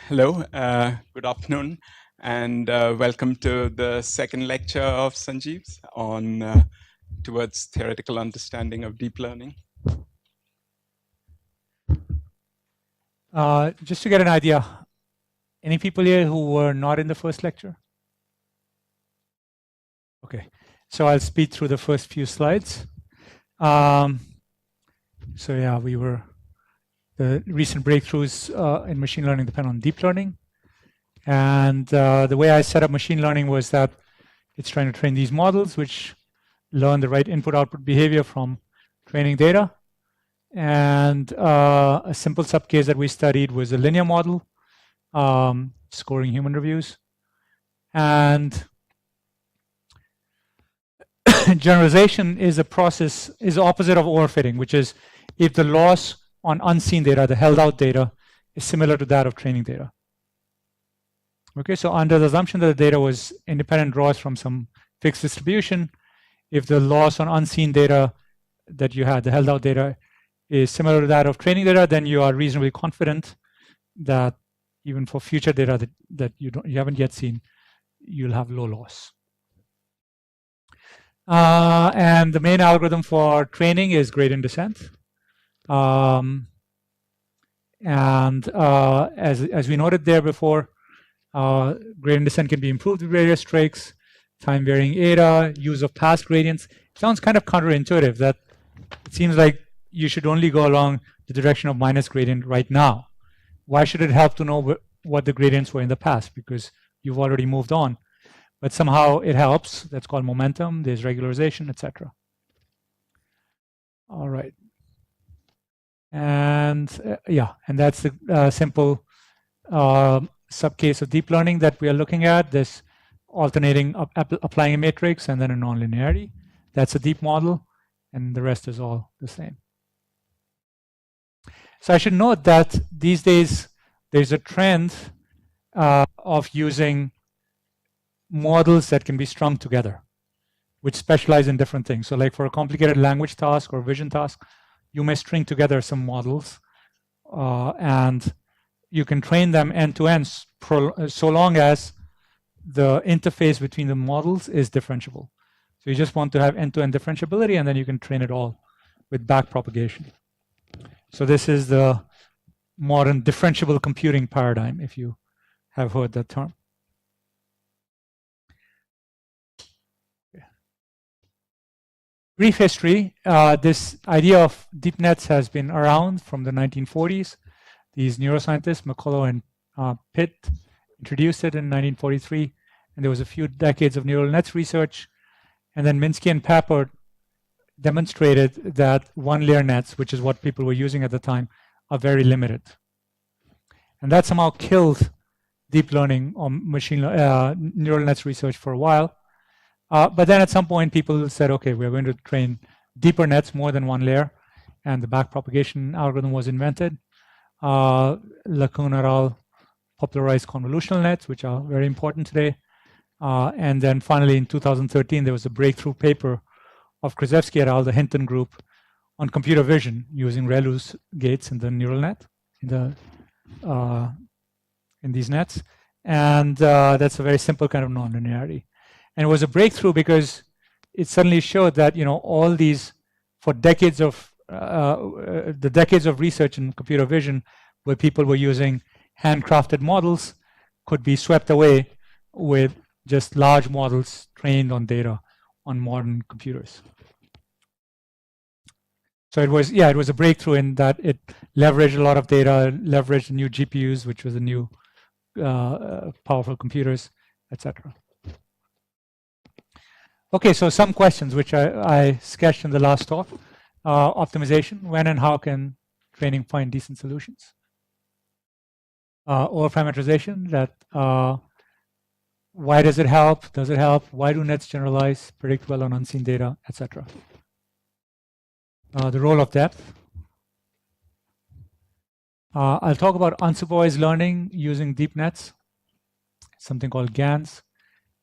Hello, good afternoon, and welcome to the second lecture of Sanjeev's on towards theoretical understanding of deep learning. Just to get an idea, any people here who were not in the first lecture? Okay, so I'll speed through the first few slides. So yeah, the recent breakthroughs in machine learning depend on deep learning. And the way I set up machine learning was that it's trying to train these models, which learn the right input-output behavior from training data. And a simple subcase that we studied was a linear model, scoring human reviews. And generalization is a process, is the opposite of overfitting, which is if the loss on unseen data, the held out data, is similar to that of training data. Okay, so under the assumption that the data was independent draws from some fixed distribution, if the loss on unseen data that you had, the held out data, is similar to that of training data, then you are reasonably confident that even for future data that you haven't yet seen, you'll have low loss. And the main algorithm for training is gradient descent. And as we noted there before, gradient descent can be improved with various tricks, time varying eta, use of past gradients. It sounds kind of counterintuitive that it seems like you should only go along the direction of minus gradient right now. Why should it help to know what the gradients were in the past? Because you've already moved on. But somehow it helps. That's called momentum. There's regularization, etc. All right. And yeah, and that's the simple subcase of deep learning that we are looking at. This alternating applying a matrix and then a nonlinearity. That's a deep model, and the rest is all the same. So I should note that these days there's a trend of using models that can be strung together, which specialize in different things. So like for a complicated language task or vision task, you may string together some models and you can train them end to end so long as the interface between the models is differentiable. So you just want to have end-to-end differentiability, and then you can train it all with backpropagation. So this is the modern differentiable computing paradigm, if you have heard that term. Brief history. This idea of deep nets has been around from the 1940s. These neuroscientists, McCullough and Pitt, introduced it in 1943, and there was a few decades of neural nets research. And then Minsky and Papert demonstrated that one-layer nets, which is what people were using at the time, are very limited. And that somehow killed deep learning or neural nets research for a while. But then at some point, people said, okay, we're going to train deeper nets, more than one layer, and the backpropagation algorithm was invented. LeCun et al. Popularized convolutional nets, which are very important today. And then finally, in 2013, there was a breakthrough paper of Krzyzewski et al., the Hinton group, on computer vision using ReLU's gates in the neural net, in these nets. And that's a very simple kind of nonlinearity. And it was a breakthrough because it suddenly showed that, you know, all these, for decades of, the decades of research in computer vision where people were using handcrafted models could be swept away with just large models trained on data on modern computers. So it was, yeah, it was a breakthrough in that it leveraged a lot of data, leveraged new GPUs, which was the new powerful computers, etc. Okay, so some questions which I sketched in the last talk. Optimization, when and how can training find decent solutions? Overparameterization, that why does it help? Does it help? Why do nets generalize, predict well on unseen data, etc.? The role of depth. I'll talk about unsupervised learning using deep nets, something called GANs,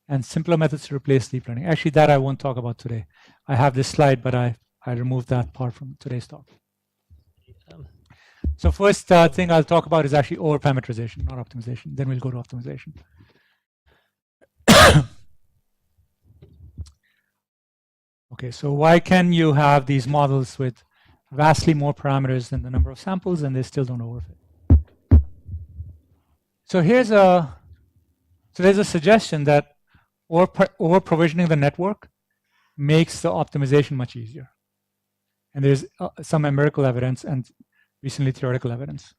and simpler methods to replace deep learning. Actually, that I won't talk about today. I have this slide, but I removed that part from today's talk. So first thing I'll talk about is actually overparameterization, not optimization. Then we'll go to optimization. Okay, so why can you have these models with vastly more parameters than the number of samples and they still don't overfit? So there's a suggestion that over-provisioning the network makes the optimization much easier. And there's some empirical evidence and recently theoretical evidence.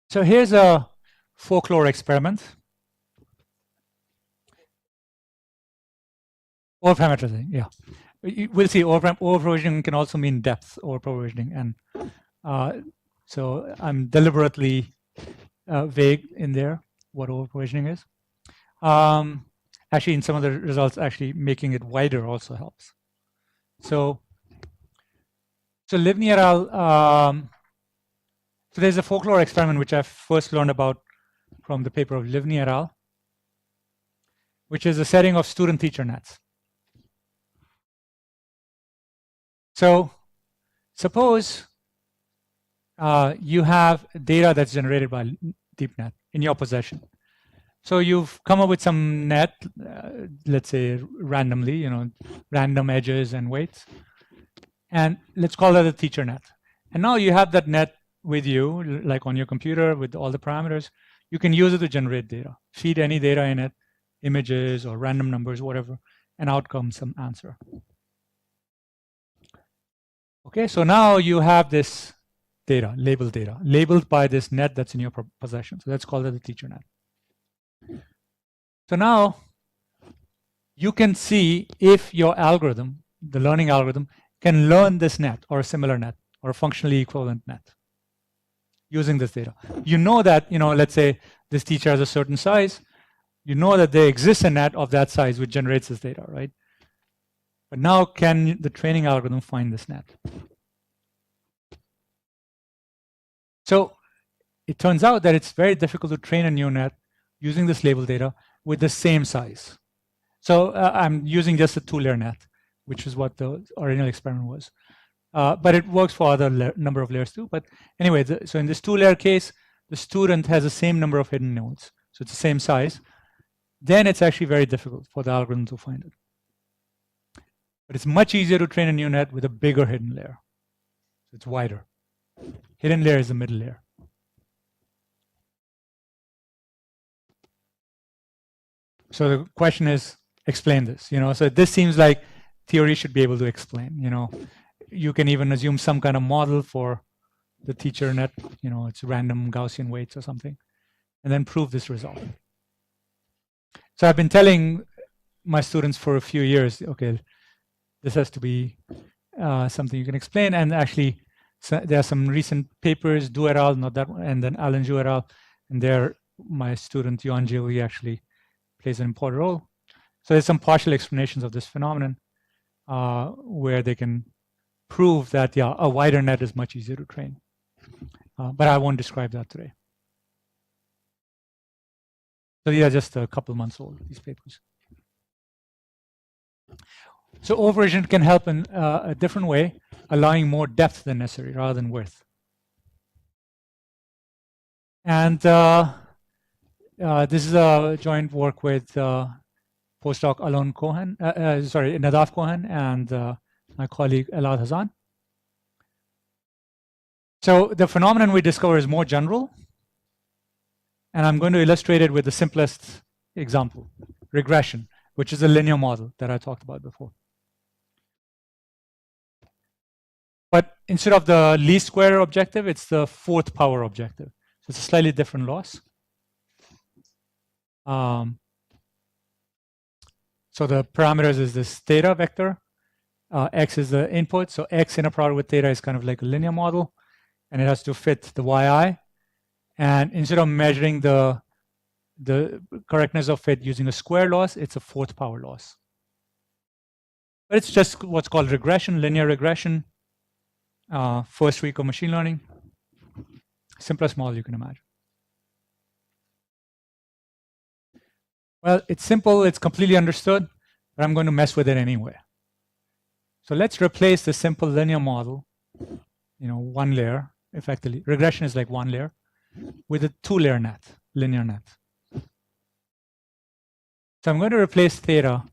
So here's a folklore experiment. Overparameterizing, yeah. We'll see overprovisioning can also mean depth overprovisioning. And so I'm deliberately vague in there what overprovisioning is. Actually, in some of the results, actually making it wider also helps. So Livni et al. So there's a folklore experiment which I first learned about from the paper of Livni et al., which is a setting of student-teacher nets. So suppose you have data that's generated by DeepNet in your possession. So you've come up with some net, let's say randomly, random edges and weights. And let's call that a teacher net. And now you have that net with you, like on your computer with all the parameters. You can use it to generate data. Feed any data in it, images or random numbers, whatever, and out comes some answer. Okay, so now you have this data, labeled by this net that's in your possession. So let's call it the teacher net. So now you can see if your algorithm, the learning algorithm, can learn this net or a similar net or a functionally equivalent net using this data. You know that, let's say this teacher has a certain size. You know that there exists a net of that size which generates this data, right? But now can the training algorithm find this net? So it turns out that it's very difficult to train a new net using this label data with the same size. So I'm using just a 2-layer net, which is what the original experiment was. But it works for other number of layers too. But anyway, so in this 2-layer case, the student has the same number of hidden nodes. So it's the same size. Then it's actually very difficult for the algorithm to find it. But it's much easier to train a new net with a bigger hidden layer. So it's wider. Hidden layer is the middle layer. So the question is, explain this. So this seems like theory should be able to explain. You can even assume some kind of model for the teacher net. It's random Gaussian weights or something, and then prove this result. So I've been telling my students for a few years, okay, this has to be something you can explain. And actually, there are some recent papers, Du et al., not that one, and then Alan Zhu et al., and there my student Yuan Jiu actually plays an important role. So there's some partial explanations of this phenomenon where they can prove that, yeah, a wider net is much easier to train. But I won't describe that today. So these are just a couple months old, these papers. So overprovision can help in a different way, allowing more depth than necessary rather than width. And this is a joint work with postdoc Nadav Cohen and my colleague Elad Hazan. So the phenomenon we discover is more general, and I'm going to illustrate it with the simplest example, regression, which is a linear model that I talked about before. But instead of the least square objective, it's the 4th power objective. So it's a slightly different loss. So the parameters is this theta vector. X is the input. So X in a product with theta is kind of like a linear model, and it has to fit the yi. And instead of measuring the correctness of fit using a square loss, it's a 4th power loss. But it's just what's called regression, linear regression. First week of machine learning. Simplest model you can imagine. Well, it's simple, it's completely understood, but I'm going to mess with it anyway. So let's replace the simple linear model one layer, effectively. Regression is like one layer with a two-layer net, linear net. So I'm going to replace theta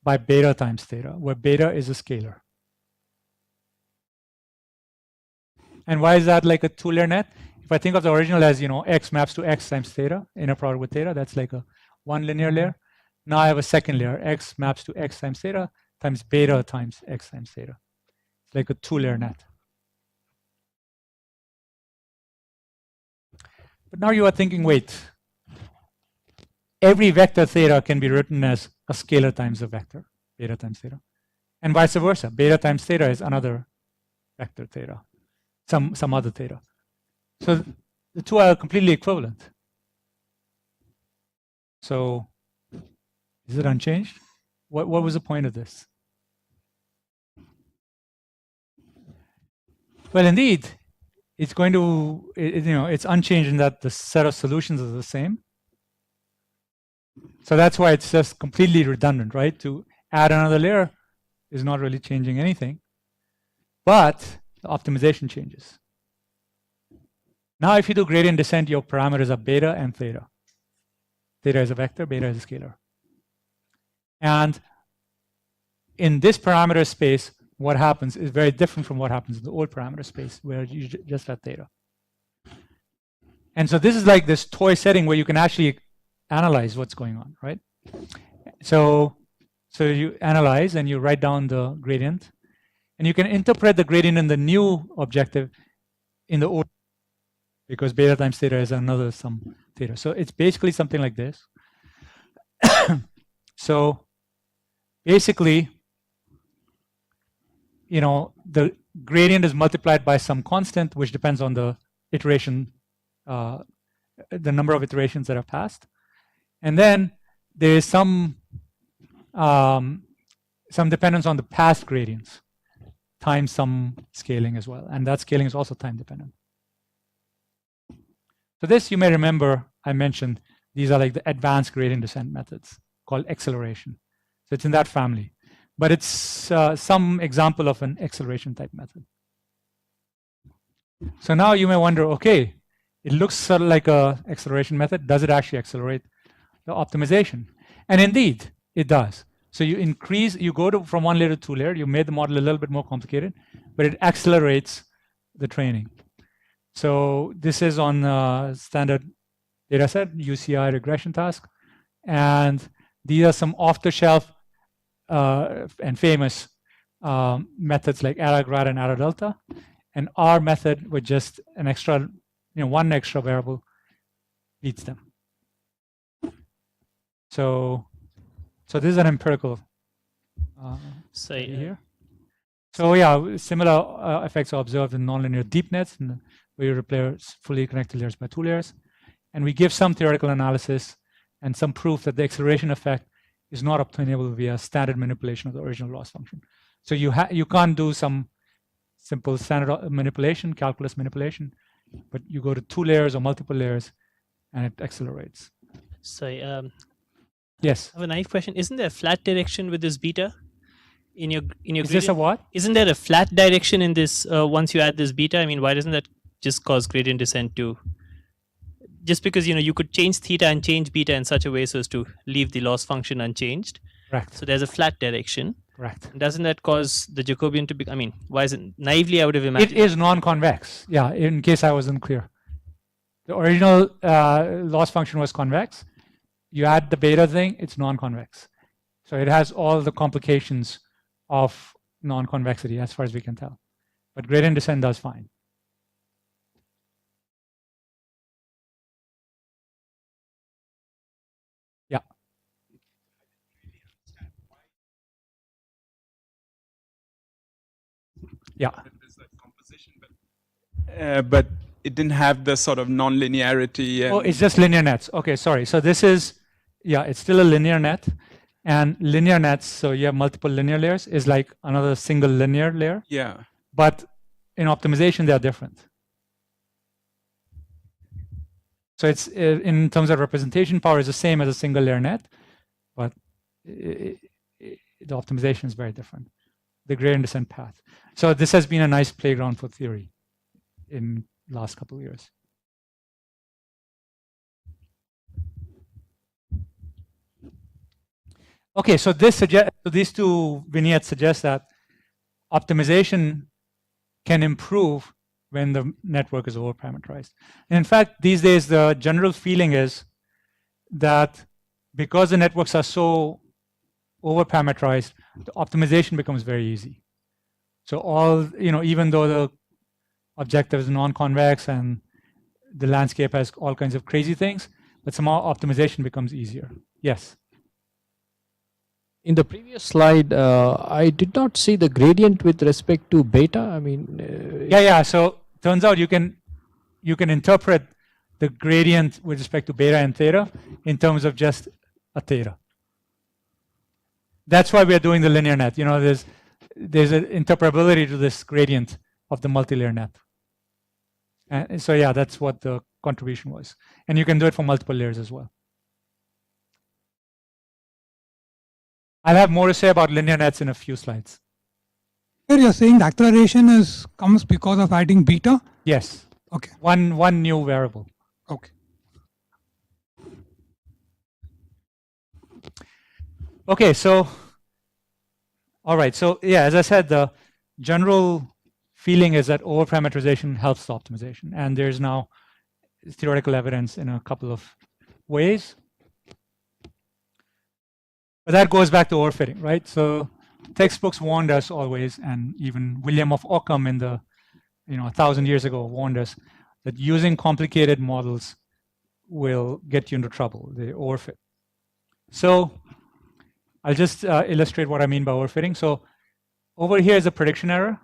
by beta times theta, where beta is a scalar. And why is that like a two-layer net? If I think of the original as, x maps to x times theta, inner product with theta, that's like a one linear layer. Now I have a second layer, x maps to x times theta times beta times x times theta. It's like a two-layer net. But now you are thinking, wait, every vector theta can be written as a scalar times a vector, beta times theta. And vice versa, beta times theta is another vector theta, some other theta. So the two are completely equivalent. So is it unchanged? What was the point of this? Well, indeed, it's going to, it's unchanged in that the set of solutions is the same. So that's why it's just completely redundant, right? To add another layer is not really changing anything, but the optimization changes. Now, if you do gradient descent, your parameters are beta and theta. Theta is a vector, beta is a scalar. And in this parameter space, what happens is very different from what happens in the old parameter space, where you just have theta. And so this is like this toy setting where you can actually analyze what's going on, right? So you analyze and you write down the gradient, and you can interpret the gradient in the new objective in the old, because beta times theta is another some theta. So it's basically something like this. So basically, the gradient is multiplied by some constant, which depends on the iteration, the number of iterations that have passed. And then there is some dependence on the past gradients times some scaling as well. And that scaling is also time dependent. So this, you may remember, I mentioned, these are like the advanced gradient descent methods called acceleration. So it's in that family. But it's some example of an acceleration type method. So now you may wonder, okay, it looks sort of like a acceleration method. Does it actually accelerate the optimization? And indeed, it does. So you go from one layer to two layer, you made the model a little bit more complicated, but it accelerates the training. So this is on standard data set, UCI regression task. And these are some off-the-shelf and famous methods like ARA-grad and ARA-delta. And our method with just an extra, one extra variable beats them. So this is an empirical study here. So yeah, similar effects are observed in nonlinear deep nets, where you replace fully connected layers by two layers. And we give some theoretical analysis and some proof that the acceleration effect is not obtainable via standard manipulation of the original loss function. So you can't do some simple standard manipulation, calculus manipulation, but you go to two layers or multiple layers, and it accelerates. Sorry. Yes. I have a naive question. Isn't there a flat direction with this beta in your Is this a what? Isn't there a flat direction in this once you add this beta? I mean, why doesn't that just cause gradient descent to? Just because you could change theta and change beta in such a way so as to leave the loss function unchanged. Correct. So there's a flat direction. Correct. Doesn't that cause the Jacobian to be? I mean, why is it naively? I would have imagined it is non-convex. Yeah. In case I wasn't clear, the original loss function was convex. You add the beta thing, it's non-convex. So it has all the complications of non-convexity as far as we can tell. But gradient descent does fine. Yeah. Yeah. But it didn't have the sort of non-linearity. Oh, it's just linear nets. Okay, sorry. So this is, yeah, it's still a linear net. And linear nets, so you have multiple linear layers, is like another single linear layer. Yeah. But in optimization, they are different. So it's in terms of representation power is the same as a single layer net, but the optimization is very different. the gradient descent path. So this has been a nice playground for theory in last couple of years. Okay, so these two vignettes suggest that optimization can improve when the network is overparameterized. And in fact, these days the general feeling is that because the networks are so overparameterized, the optimization becomes very easy. So all, even though the objective is non-convex and the landscape has all kinds of crazy things, but somehow optimization becomes easier. Yes? In the previous slide, I did not see the gradient with respect to beta. I mean, yeah. So turns out you can interpret the gradient with respect to beta and theta in terms of just a theta. That's why we are doing the linear net. There's an interpretability to this gradient of the multi-layer net. And so yeah, that's what the contribution was. And you can do it for multiple layers as well. I'll have more to say about linear nets in a few slides. Here you're saying the acceleration comes because of adding beta? Yes. Okay. One new variable. Okay. Okay, so all right. So yeah, as I said, the general feeling is that overparameterization helps the optimization, and there's now theoretical evidence in a couple of ways. But that goes back to overfitting, right? So textbooks warned us always, and even William of Ockham in the 1,000 years ago warned us that using complicated models will get you into trouble. They overfit. So I'll just illustrate what I mean by overfitting. So over here is a prediction error,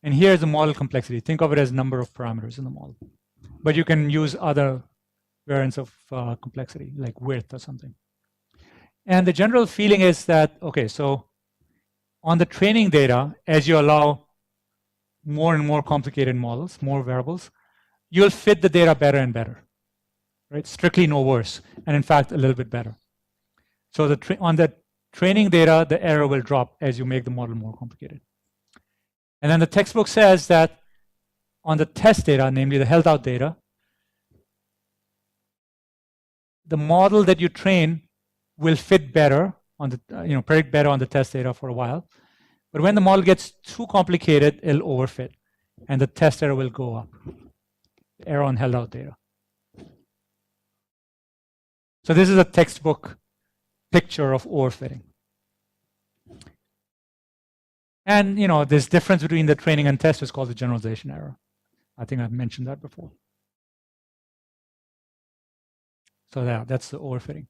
and here is the model complexity. Think of it as number of parameters in the model. But you can use other variants of complexity, like width or something. And the general feeling is that, okay, so on the training data, as you allow more and more complicated models, more variables, you'll fit the data better and better, right? Strictly no worse, and in fact, a little bit better. So on the training data, the error will drop as you make the model more complicated. And then the textbook says that on the test data, namely the held out data, the model that you train will fit better on the, predict better on the test data for a while. But when the model gets too complicated, it'll overfit, and the test error will go up. The error on held out data. So this is a textbook picture of overfitting. And this difference between the training and test is called the generalization error. I think I've mentioned that before. So that's the overfitting.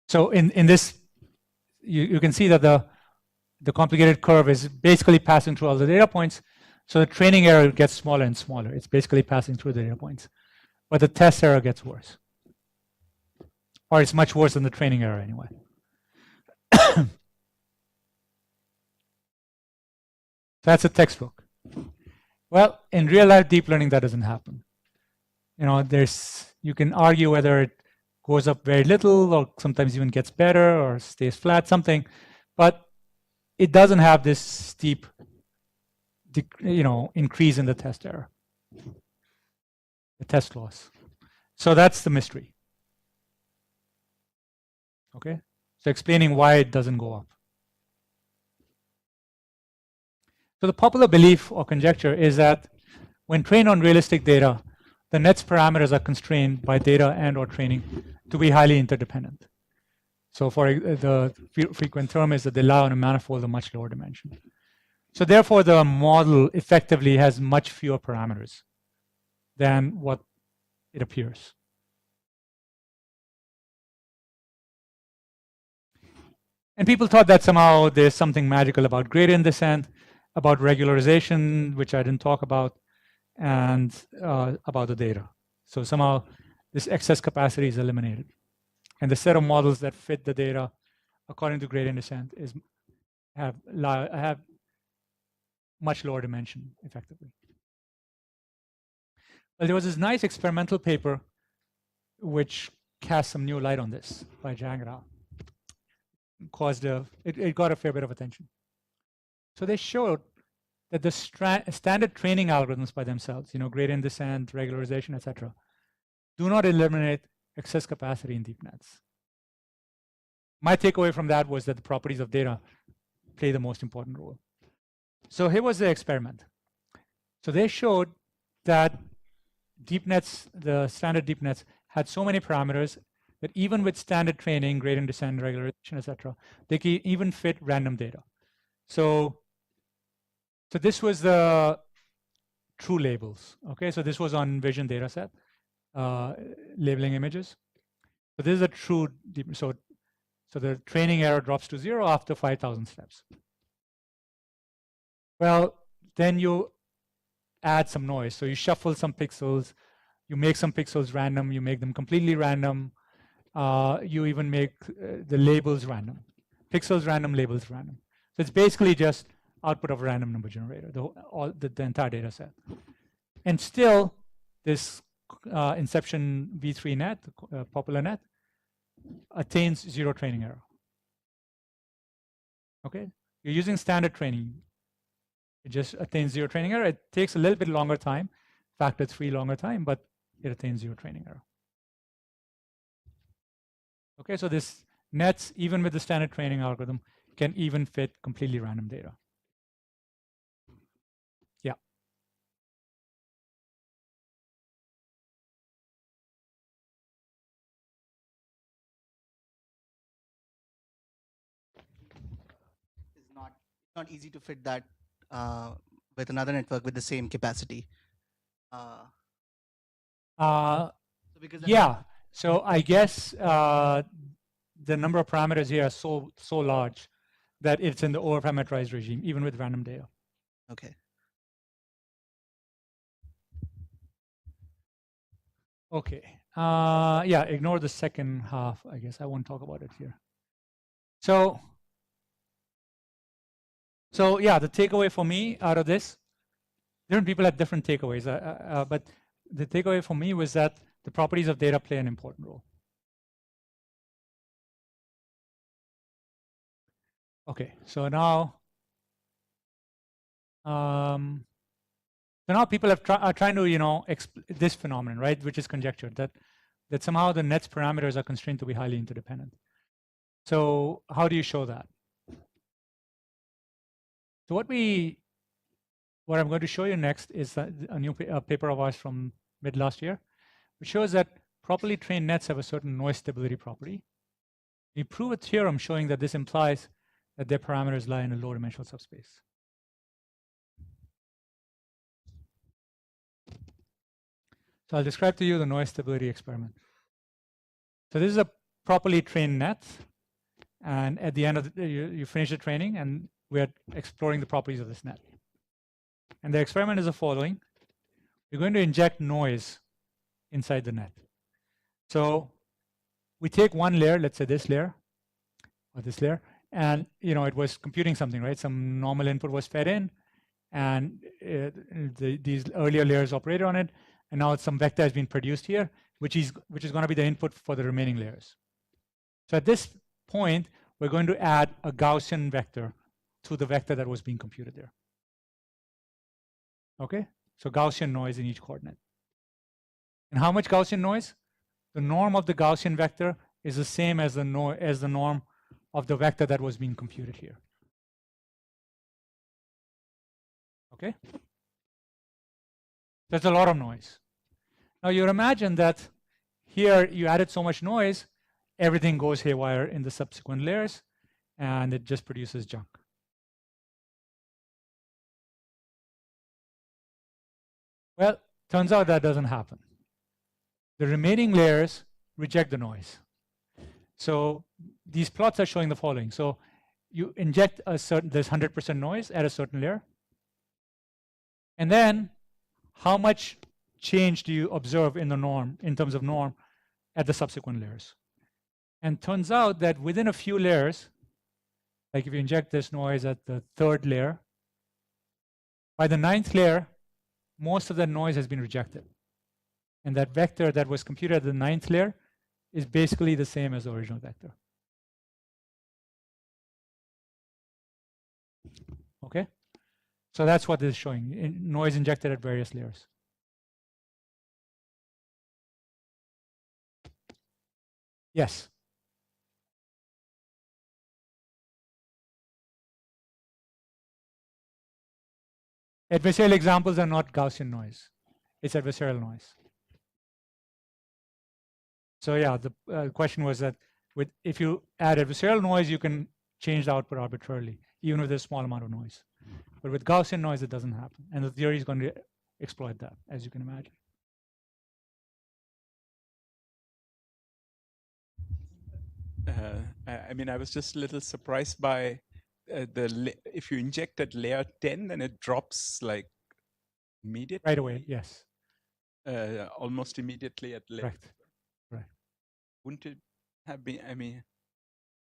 So in this, you can see that the complicated curve is basically passing through all the data points. So the training error gets smaller and smaller. It's basically passing through the data points. But the test error gets worse. Or it's much worse than the training error anyway. That's a textbook. Well, in real life deep learning, that doesn't happen. You can argue whether it goes up very little or sometimes even gets better or stays flat, something, but it doesn't have this steep increase in the test error, the test loss. So that's the mystery. Okay, so explaining why it doesn't go up. So the popular belief or conjecture is that when trained on realistic data, the net's parameters are constrained by data and or training to be highly interdependent. So for the frequent term is that they lie on a manifold of much lower dimension. So therefore, the model effectively has much fewer parameters than what it appears. And people thought that somehow there's something magical about gradient descent, about regularization, which I didn't talk about, and about the data. So somehow this excess capacity is eliminated. And the set of models that fit the data according to gradient descent have much lower dimension, effectively. Well, there was this nice experimental paper which cast some new light on this by Jang et al. caused it got a fair bit of attention. So they showed that the standard training algorithms by themselves, gradient descent, regularization, etc., do not eliminate excess capacity in deep nets. My takeaway from that was that the properties of data play the most important role. So here was the experiment. So they showed that deep nets, the standard deep nets, had so many parameters that even with standard training, gradient descent, regularization, etc., they can even fit random data. So this was the true labels. Okay, so this was on Vision dataset, labeling images. So this is a true deep. So the training error drops to 0 after 5,000 steps. Well, then you add some noise. So you shuffle some pixels, you make some pixels random, you make them completely random. You even make the labels random. Pixels random, labels random. So it's basically just output of a random number generator, the entire data set. And still, this Inception V3 net, popular net, attains 0 training error. Okay, you're using standard training. It just attains 0 training error. It takes a little bit longer time, factor 3 longer time, but it attains 0 training error. Okay, so this nets, even with the standard training algorithm, can even fit completely random data. Yeah. It's not easy to fit that with another network with the same capacity. So yeah. So I guess the number of parameters here are so large that it's in the overparameterized regime, even with random data. Okay. Okay. Yeah, ignore the second half, I guess. I won't talk about it here. So yeah, the takeaway for me out of this, different people had different takeaways, but the takeaway for me was that the properties of data play an important role. Okay, so now, people are trying to, this phenomenon, right, which is conjecture, that somehow the net's parameters are constrained to be highly interdependent. So how do you show that? So what I'm going to show you next is a new paper of ours from mid last year, which shows that properly trained nets have a certain noise stability property. We prove a theorem showing that this implies that their parameters lie in a low-dimensional subspace. So I'll describe to you the noise stability experiment. So this is a properly trained net, and at the end of you finish the training, and we're exploring the properties of this net. And the experiment is the following. We're going to inject noise inside the net. So we take one layer, let's say this layer, or this layer, and it was computing something, right? Some normal input was fed in, and these earlier layers operated on it, and now some vector has been produced here, which is going to be the input for the remaining layers. So at this point, we're going to add a Gaussian vector to the vector that was being computed there. Okay, so Gaussian noise in each coordinate. And how much Gaussian noise? The norm of the Gaussian vector is the same as the norm of the vector that was being computed here. Okay, that's a lot of noise. Now you imagine that here you added so much noise, everything goes haywire in the subsequent layers, and it just produces junk. Well, turns out that doesn't happen. The remaining layers reject the noise. So these plots are showing the following. So you inject there's 100% noise at a certain layer. And then how much change do you observe in the norm, in terms of norm, at the subsequent layers? And turns out that within a few layers, like if you inject this noise at the 3rd layer, by the 9th layer, most of that noise has been rejected. And that vector that was computed at the 9th layer is basically the same as the original vector. Okay, so that's what this is showing, noise injected at various layers. Yes. Adversarial examples are not Gaussian noise. It's adversarial noise. So yeah, the question was that if you add adversarial noise, you can change the output arbitrarily, even with a small amount of noise. But with Gaussian noise, it doesn't happen. And the theory is going to exploit that, as you can imagine. I mean, I was just a little surprised by if you inject at layer 10, then it drops like immediately. Right away, yes. Almost immediately at layer. Correct. Right. Wouldn't it have been? I mean,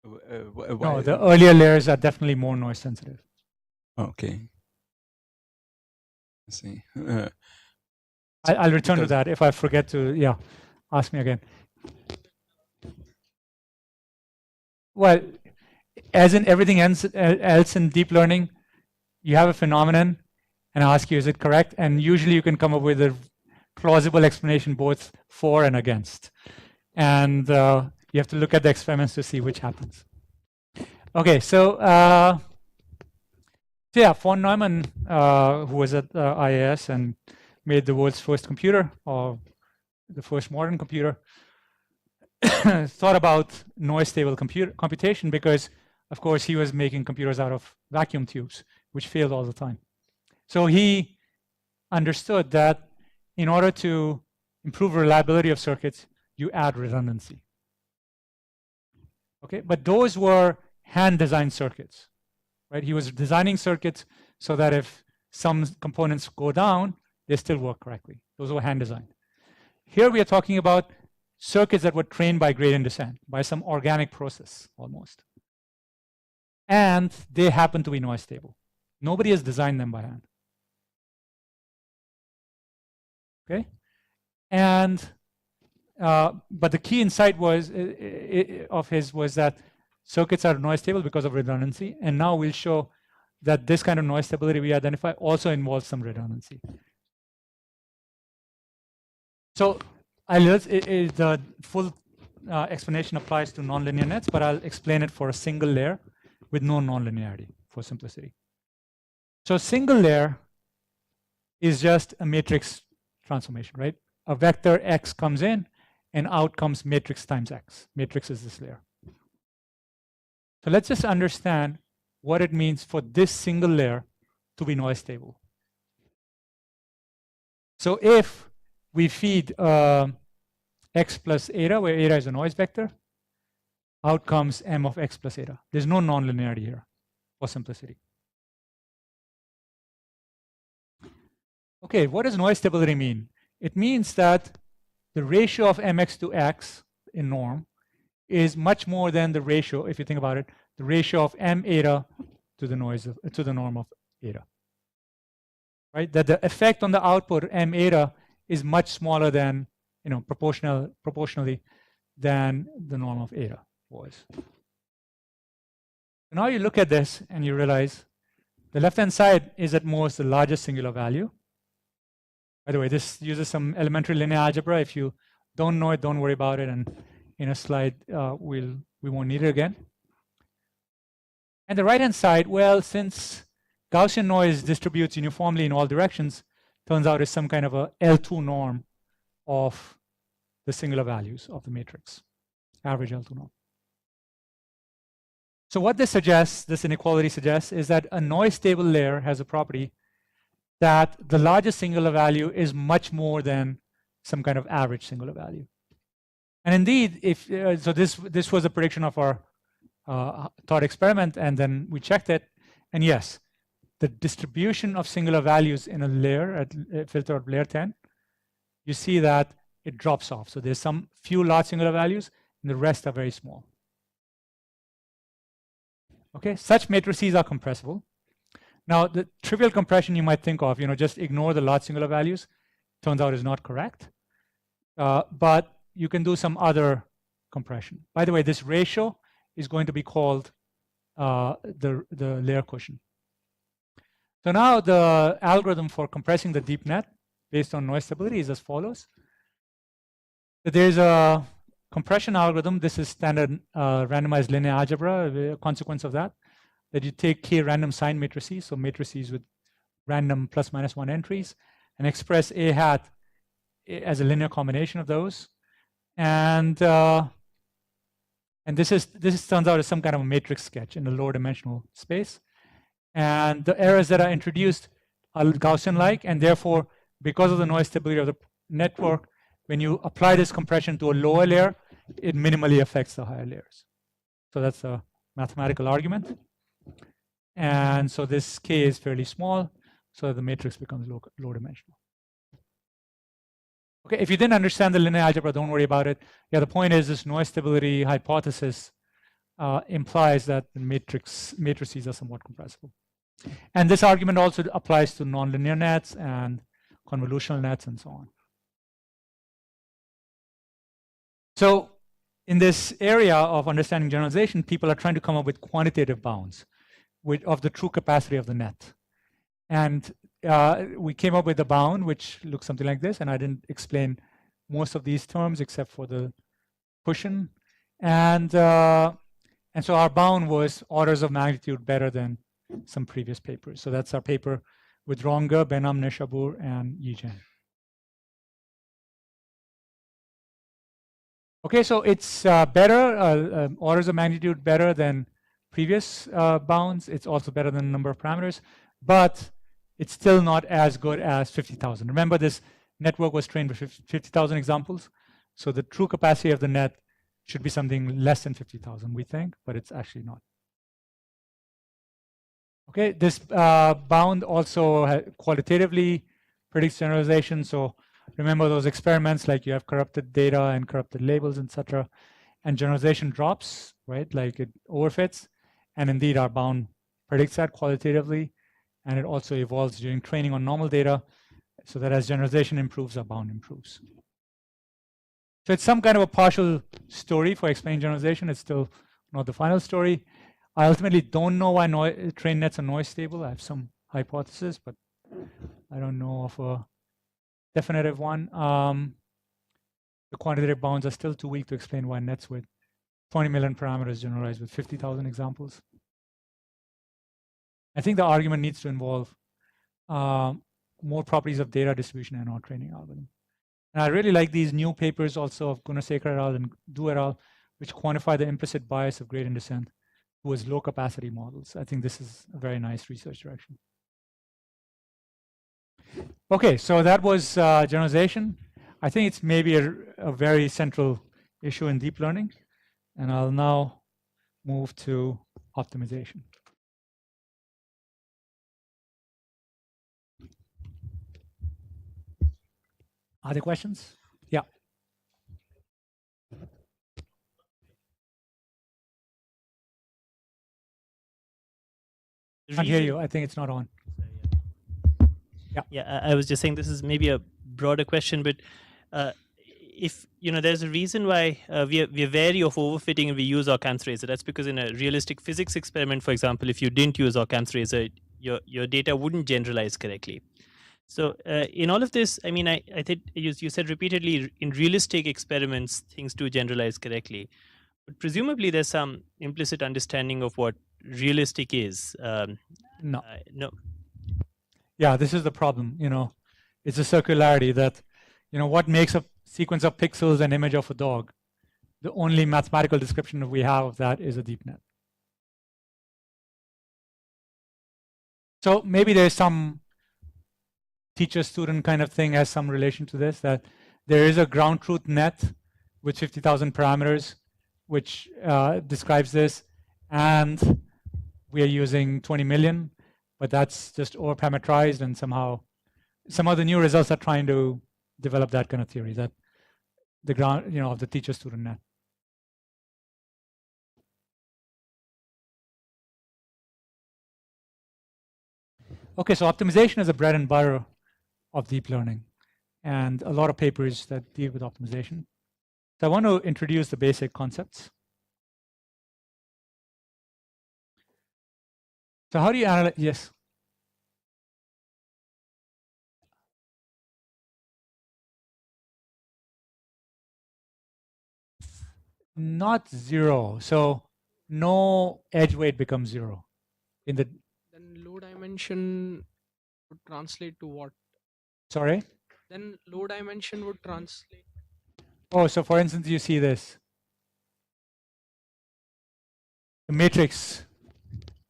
no, the earlier layers are definitely more noise sensitive. Okay. I see. I'll return to that if I forget to. Yeah, ask me again. Well, as in everything else in deep learning, you have a phenomenon and ask you, is it correct? And usually you can come up with a plausible explanation both for and against. And you have to look at the experiments to see which happens. Okay, so yeah, von Neumann, who was at IAS and made the world's first computer, or the first modern computer, thought about noise stable computation because, of course, he was making computers out of vacuum tubes, which failed all the time. So he understood that in order to improve reliability of circuits, you add redundancy. Okay, but those were hand-designed circuits, right? He was designing circuits so that if some components go down, they still work correctly. Those were hand-designed. Here we are talking about circuits that were trained by gradient descent, by some organic process almost. And they happen to be noise stable. Nobody has designed them by hand. Okay? And, but the key insight was, of his was that circuits are noise stable because of redundancy. And now we'll show that this kind of noise stability we identify also involves some redundancy. So the full explanation applies to nonlinear nets, but I'll explain it for a single layer with no nonlinearity for simplicity. So single layer is just a matrix transformation, right? A vector x comes in and out comes matrix times x. Matrix is this layer. So let's just understand what it means for this single layer to be noise stable. So if we feed x plus eta, where eta is a noise vector, out comes m of x plus eta. There's no nonlinearity here for simplicity. Okay, what does noise stability mean? It means that the ratio of mx to x in norm is much more than the ratio, if you think about it, the ratio of m eta to the norm of eta. Right? That the effect on the output m eta is much smaller than, proportionally than the norm of eta was. Now you look at this and you realize the left-hand side is at most the largest singular value. By the way, this uses some elementary linear algebra. If you don't know it, don't worry about it. And in a slide, we won't need it again. And the right-hand side, well, since Gaussian noise distributes uniformly in all directions, turns out is some kind of a L2 norm of the singular values of the matrix, average L2 norm. So what this suggests, this inequality suggests, is that a noise stable layer has a property that the largest singular value is much more than some kind of average singular value. And indeed, if so, this was a prediction of our thought experiment, and then we checked it, and yes, the distribution of singular values in a layer at filter of layer 10, you see that it drops off. So there's some few large singular values, and the rest are very small. Okay, such matrices are compressible. Now, the trivial compression you might think of, just ignore the large singular values, turns out is not correct. But you can do some other compression. By the way, this ratio is going to be called the layer cushion. So now the algorithm for compressing the deep net based on noise stability is as follows. So there's a compression algorithm. This is standard randomized linear algebra, a consequence of that you take k random sign matrices, so matrices with random plus minus 1 entries, and express A hat as a linear combination of those. And this turns out as some kind of a matrix sketch in the lower dimensional space. And the errors that are introduced are Gaussian-like, and therefore, because of the noise stability of the network, when you apply this compression to a lower layer, it minimally affects the higher layers. So that's a mathematical argument. And so this k is fairly small, so the matrix becomes low dimensional. Okay, if you didn't understand the linear algebra, don't worry about it. Yeah, the point is this noise stability hypothesis implies that the matrices are somewhat compressible. And this argument also applies to nonlinear nets and convolutional nets and so on. So in this area of understanding generalization, people are trying to come up with quantitative bounds of the true capacity of the net. And we came up with a bound which looks something like this, and I didn't explain most of these terms except for the cushion. And so our bound was orders of magnitude better than some previous papers. So that's our paper with Ronger, Benham, Neshabur, and Yijian. Okay, so it's better, orders of magnitude better than previous bounds. It's also better than the number of parameters, but it's still not as good as 50,000. Remember, this network was trained with 50,000 examples. So the true capacity of the net should be something less than 50,000, we think, but it's actually not. Okay, this bound also qualitatively predicts generalization. So remember those experiments, like you have corrupted data and corrupted labels, etc. And generalization drops, right? Like it overfits. And indeed, our bound predicts that qualitatively. And it also evolves during training on normal data, so that as generalization improves, our bound improves. So it's some kind of a partial story for explaining generalization. It's still not the final story. I ultimately don't know why trained nets are noise stable. I have some hypothesis, but I don't know of a definitive one. The quantitative bounds are still too weak to explain why nets with 20 million parameters generalize with 50,000 examples. I think the argument needs to involve more properties of data distribution in our training algorithm. And I really like these new papers also of Gunasekar et al. And Du et al., which quantify the implicit bias of gradient descent towards low capacity models. I think this is a very nice research direction. Okay, so that was generalization. I think it's maybe a very central issue in deep learning. And I'll now move to optimization. Are there questions? Yeah. I can't hear you. I think it's not on. Yeah, I was just saying this is maybe a broader question, but if there's a reason why we're wary of overfitting and we use Occam's razor. That's because in a realistic physics experiment, for example, if you didn't use Occam's razor, your data wouldn't generalize correctly. So in all of this, I mean, I think you said repeatedly in realistic experiments things do generalize correctly, but presumably there's some implicit understanding of what realistic is. No. No. Yeah, this is the problem. It's a circularity that, what makes a sequence of pixels an image of a dog? The only mathematical description that we have of that is a deep net. So maybe there's some teacher-student kind of thing has some relation to this, that there is a ground truth net with 50,000 parameters, which describes this, and we are using 20 million, but that's just overparameterized, and somehow some of the new results are trying to develop that kind of theory, that the ground, of the teacher-student net. Okay, so optimization is a bread and butter of deep learning, and a lot of papers that deal with optimization. So I want to introduce the basic concepts. So how do you analyze? Yes. Not 0. So no edge weight becomes 0 in the. Then low dimension would translate to what? Sorry. Then low dimension would translate. Oh, so for instance, you see this. The matrix.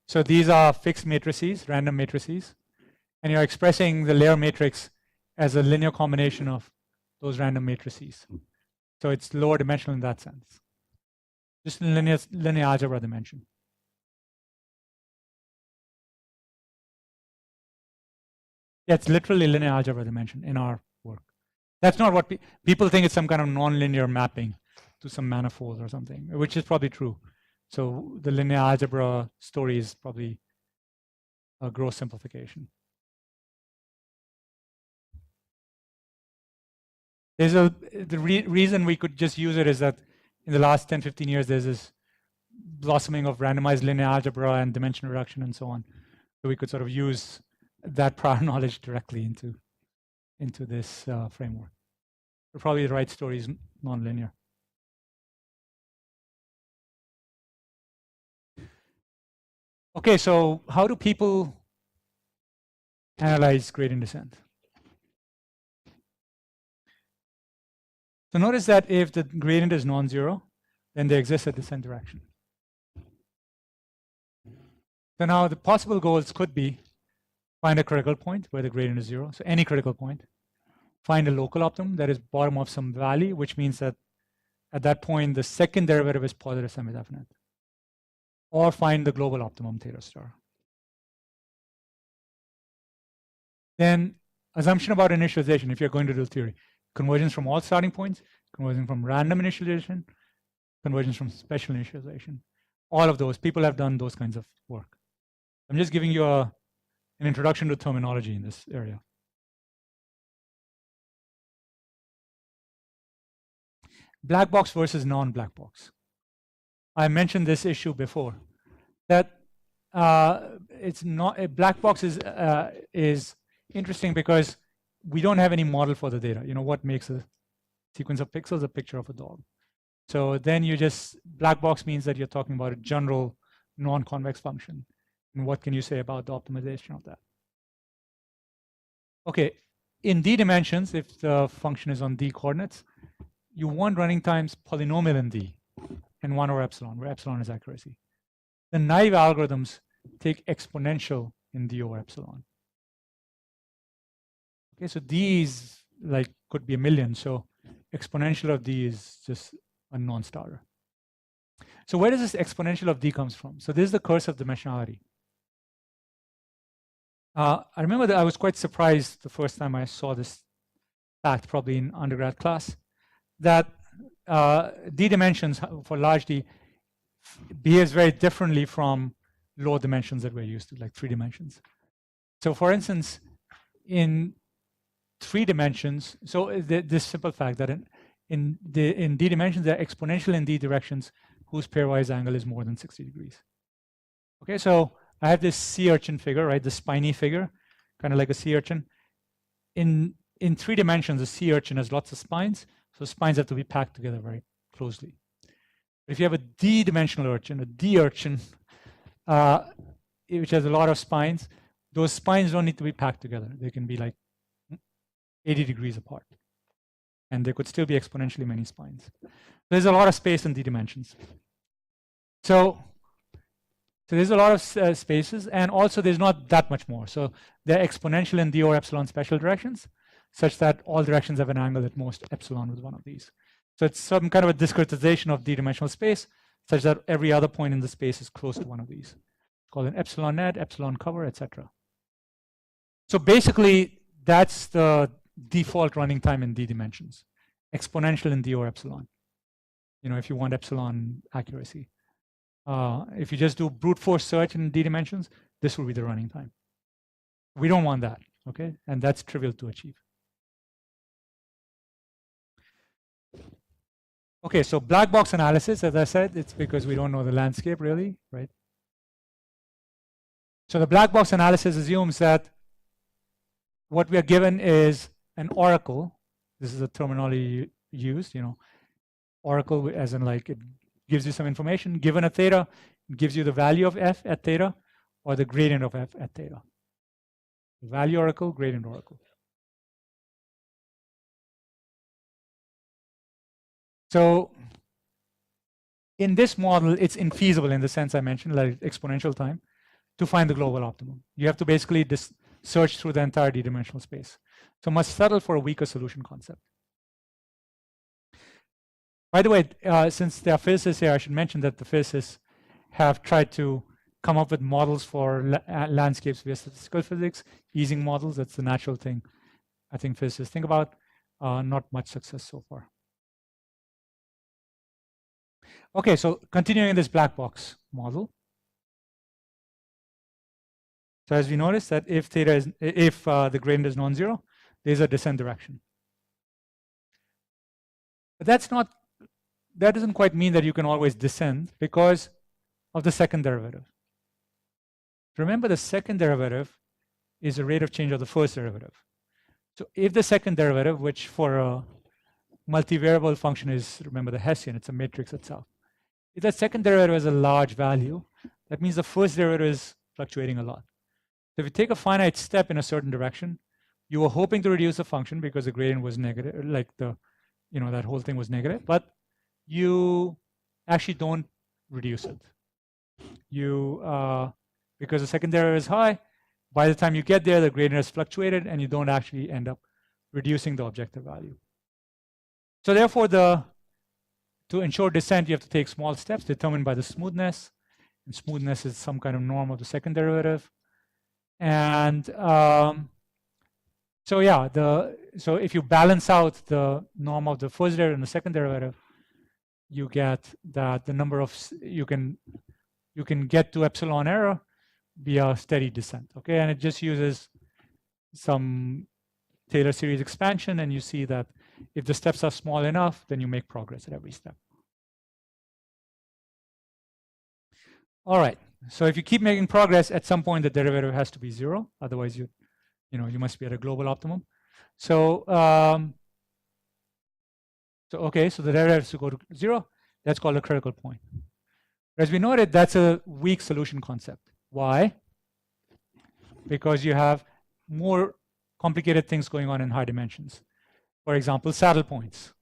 So these are fixed matrices, random matrices, and you're expressing the layer matrix as a linear combination of those random matrices. So it's lower dimensional in that sense. Just in linear algebra dimension. Yeah, it's literally linear algebra dimension in our work. That's not what people think. It's some kind of nonlinear mapping to some manifold or something, which is probably true. So the linear algebra story is probably a gross simplification. The reason we could just use it is that in the last 10, 15 years, there's this blossoming of randomized linear algebra and dimension reduction and so on. So we could sort of use that prior knowledge directly into this framework. But probably the right story is nonlinear. Okay, so how do people analyze gradient descent? So notice that if the gradient is non-zero, then they exist at descent direction. So now the possible goals could be find a critical point where the gradient is 0, so any critical point. Find a local optimum that is bottom of some valley, which means that at that point the second derivative is positive semi-definite. Or find the global optimum theta star. Then assumption about initialization, if you're going to do theory. Convergence from all starting points, convergence from random initialization, convergence from special initialization. All of those, people have done those kinds of work. I'm just giving you an introduction to terminology in this area. Black box versus non-black box. I mentioned this issue before, that it's not a black box is interesting because we don't have any model for the data. You know what makes a sequence of pixels a picture of a dog. So then you just black box means that you're talking about a general non-convex function. And what can you say about the optimization of that? Okay, in d dimensions, if the function is on d coordinates, you want running times polynomial in d and 1 over epsilon, where epsilon is accuracy. The naive algorithms take exponential in d over epsilon. Okay, so d is like could be a million, so exponential of d is just a non-starter. So where does this exponential of d comes from? So this is the curse of dimensionality. I remember that I was quite surprised the first time I saw this fact, probably in undergrad class, that d dimensions for large d behaves very differently from low dimensions that we're used to, like 3 dimensions. So for instance, in 3 dimensions, so this simple fact that in d dimensions, there are exponential in d directions whose pairwise angle is more than 60 degrees. Okay, so I have this sea urchin figure, right? The spiny figure, kind of like a sea urchin. In 3 dimensions, a sea urchin has lots of spines, so spines have to be packed together very closely. If you have a d-dimensional urchin, a d urchin, which has a lot of spines, those spines don't need to be packed together. They can be like 80 degrees apart. And there could still be exponentially many spines. There's a lot of space in d dimensions. So there's a lot of spaces, and also there's not that much more. So they're exponential in d over epsilon special directions, such that all directions have an angle at most epsilon with one of these. So it's some kind of a discretization of d-dimensional space, such that every other point in the space is close to one of these. It's called an epsilon net, epsilon cover, etc. So basically, that's the default running time in d dimensions, exponential in d over epsilon. You know, if you want epsilon accuracy. If you just do brute force search in d dimensions, this will be the running time. We don't want that, okay? And that's trivial to achieve. Okay, so black box analysis, as I said, it's because we don't know the landscape really, right? So the black box analysis assumes that what we are given is an oracle. This is a terminology used, you know. oracle, as in like it gives you some information. Given a theta, it gives you the value of f at theta or the gradient of f at theta. Value oracle, gradient oracle. So in this model, it's infeasible in the sense I mentioned, like exponential time, to find the global optimum. You have to basically search through the entire d-dimensional space. So must settle for a weaker solution concept. By the way, since there are physicists here, I should mention that the physicists have tried to come up with models for landscapes via statistical physics, easing models. That's the natural thing I think physicists think about. Not much success so far. Okay, so continuing this black box model. So as we notice that if theta is, if the gradient is non-zero, there's a descent direction. But that doesn't quite mean that you can always descend because of the second derivative. Remember, the second derivative is the rate of change of the first derivative. So if the second derivative, which for a multivariable function is, remember, the Hessian, it's a matrix itself. If that second derivative has a large value, that means the first derivative is fluctuating a lot. So if you take a finite step in a certain direction, you were hoping to reduce the function because the gradient was negative, like the, that whole thing was negative, but you actually don't reduce it. Because the second derivative is high, by the time you get there, the gradient has fluctuated and you don't actually end up reducing the objective value. So therefore, to ensure descent, you have to take small steps determined by the smoothness. And smoothness is some kind of norm of the second derivative. And so yeah, so if you balance out the norm of the first derivative and the second derivative, you get that the number of you can get to epsilon error via steady descent. Okay, and it just uses some Taylor series expansion, and you see that if the steps are small enough, then you make progress at every step. All right. So if you keep making progress, at some point the derivative has to be 0. Otherwise, you must be at a global optimum. So okay, so the derivative has to go to 0. That's called a critical point. As we noted, that's a weak solution concept. Why? Because you have more complicated things going on in high dimensions. For example, saddle points.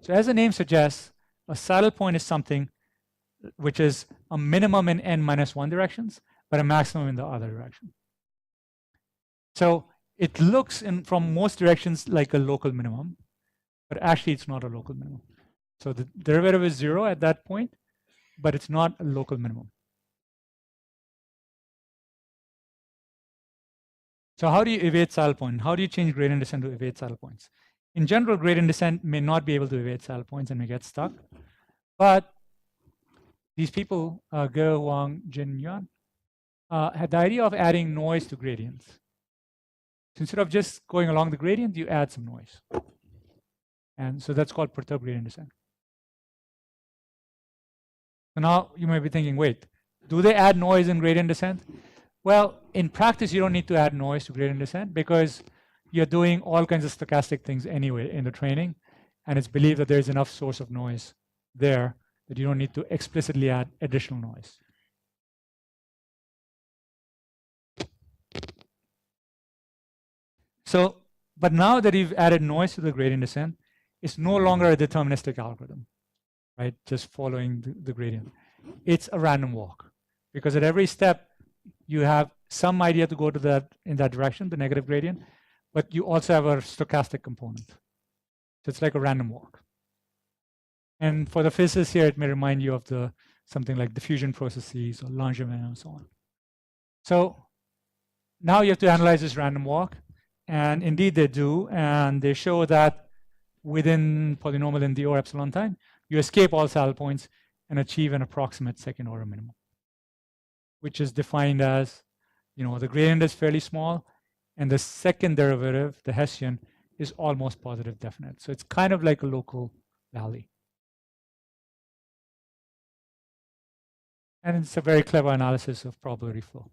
So as the name suggests, a saddle point is something which is a minimum in n-1 directions, but a maximum in the other direction. So it looks from most directions like a local minimum, but actually it's not a local minimum. So the derivative is 0 at that point, but it's not a local minimum. So how do you evade saddle point? How do you change gradient descent to evade saddle points? In general, gradient descent may not be able to evade saddle points and may get stuck. But these people, Ge, Wang, Jin, Yuan, had the idea of adding noise to gradients. So instead of just going along the gradient, you add some noise. And so that's called perturbed gradient descent. So now you might be thinking, wait, do they add noise in gradient descent? Well, in practice, you don't need to add noise to gradient descent because you're doing all kinds of stochastic things anyway in the training. And it's believed that there's enough source of noise there that you don't need to explicitly add additional noise. So, but now that you've added noise to the gradient descent, it's no longer a deterministic algorithm, right? Just following the gradient. It's a random walk because at every step, you have some idea to go to in that direction, the negative gradient, but you also have a stochastic component. So it's like a random walk. And for the physicists here, it may remind you of something like diffusion processes or Langevin and so on. So now you have to analyze this random walk. And indeed they do. And they show that within polynomial in the or epsilon time, you escape all saddle points and achieve an approximate second order minimum, which is defined as, the gradient is fairly small and the second derivative, the Hessian, is almost positive definite. So it's kind of like a local valley. And it's a very clever analysis of probability flow.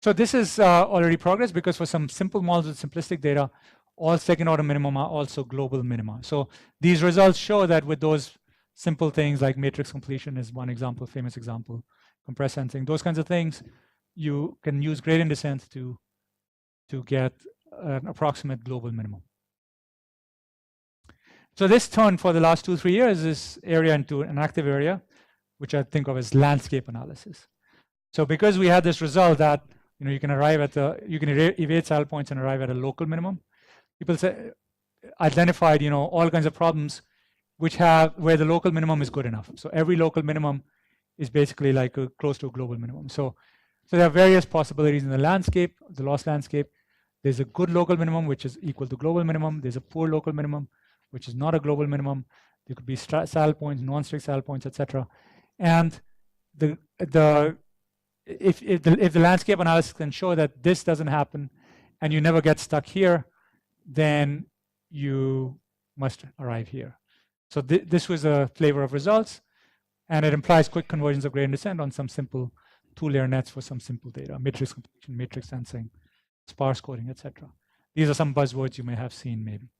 So this is already progress because for some simple models with simplistic data, all second order minimum are also global minima. So these results show that with those simple things like matrix completion is one example, famous example, compressed sensing, those kinds of things, you can use gradient descent to get an approximate global minimum. So this turned for the last 2-3 years this area into an active area, which I think of as landscape analysis. So because we had this result that you can arrive at you can evade saddle points and arrive at a local minimum, people identified all kinds of problems where the local minimum is good enough. So every local minimum is basically like close to a global minimum. So there are various possibilities in the landscape, the loss landscape. There's a good local minimum, which is equal to global minimum. There's a poor local minimum, which is not a global minimum. There could be saddle points, non-strict saddle points, etc. And if the landscape analysis can show that this doesn't happen and you never get stuck here, then you must arrive here. So this was a flavor of results, and it implies quick conversions of gradient descent on some simple two-layer nets for some simple data, matrix completion, matrix sensing, sparse coding, etc. These are some buzzwords you may have seen maybe.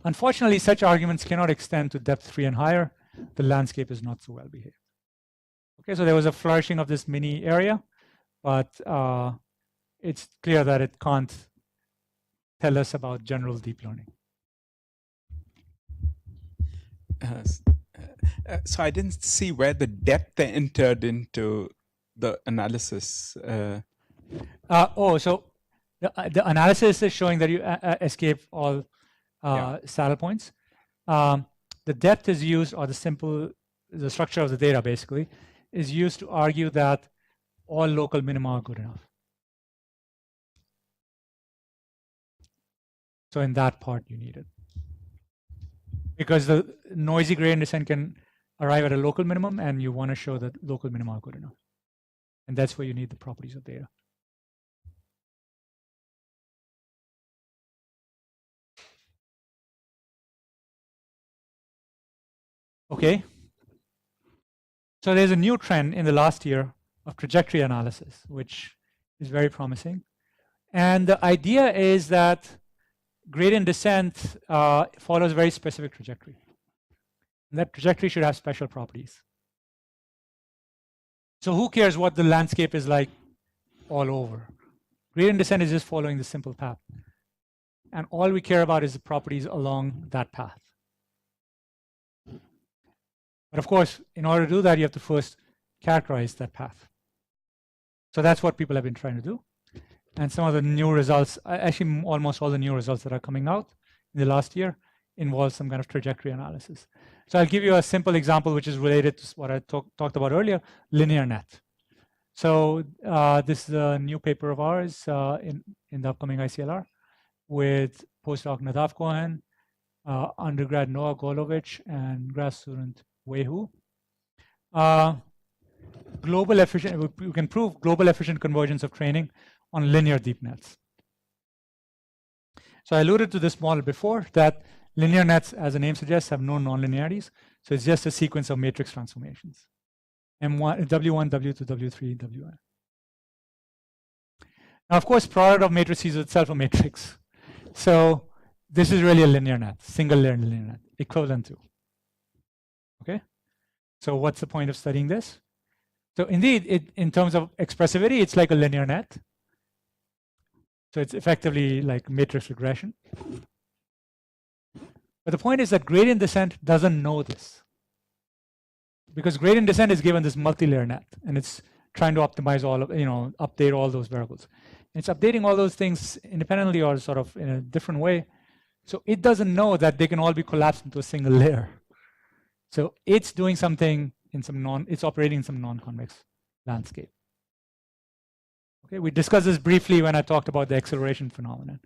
Unfortunately, such arguments cannot extend to depth 3 and higher. The landscape is not so well behaved. Okay, so there was a flourishing of this mini area, but it's clear that it can't tell us about general deep learning. So I didn't see where the depth entered into the analysis. So the analysis is showing that you escape all saddle points. The depth is used, or the structure of the data basically, is used to argue that all local minima are good enough. So in that part you need it. Because the noisy gradient descent can arrive at a local minimum, and you want to show that local minima are good enough. And that's where you need the properties of data. Okay. So there's a new trend in the last year of trajectory analysis, which is very promising. And the idea is that gradient descent follows a very specific trajectory. And that trajectory should have special properties. So who cares what the landscape is like all over? Gradient descent is just following the simple path. And all we care about is the properties along that path. But of course, in order to do that, you have to first characterize that path. So that's what people have been trying to do. And some of the new results, actually almost all the new results that are coming out in the last year, involve some kind of trajectory analysis. So I'll give you a simple example which is related to what I talked about earlier, linear net. So this is a new paper of ours in the upcoming ICLR with postdoc Nadav Cohen, undergrad Noah Golovich, and grad student Wei Hu. We can prove global efficient convergence of training on linear deep nets. So I alluded to this model before, that linear nets, as the name suggests, have no nonlinearities. So it's just a sequence of matrix transformations. M1, W1, W2, W3, Wn. Now, of course, product of matrices is itself a matrix. So this is really a linear net, single layer linear net, equivalent to. Okay? So what's the point of studying this? So indeed, in terms of expressivity, it's like a linear net. So it's effectively like matrix regression. But the point is that gradient descent doesn't know this. Because gradient descent is given this multi-layer net, and it's trying to optimize all of, update all those variables. And it's updating all those things independently or sort of in a different way. So it doesn't know that they can all be collapsed into a single layer. So it's doing something in it's operating in some non-convex landscape. Okay, we discussed this briefly when I talked about the acceleration phenomenon.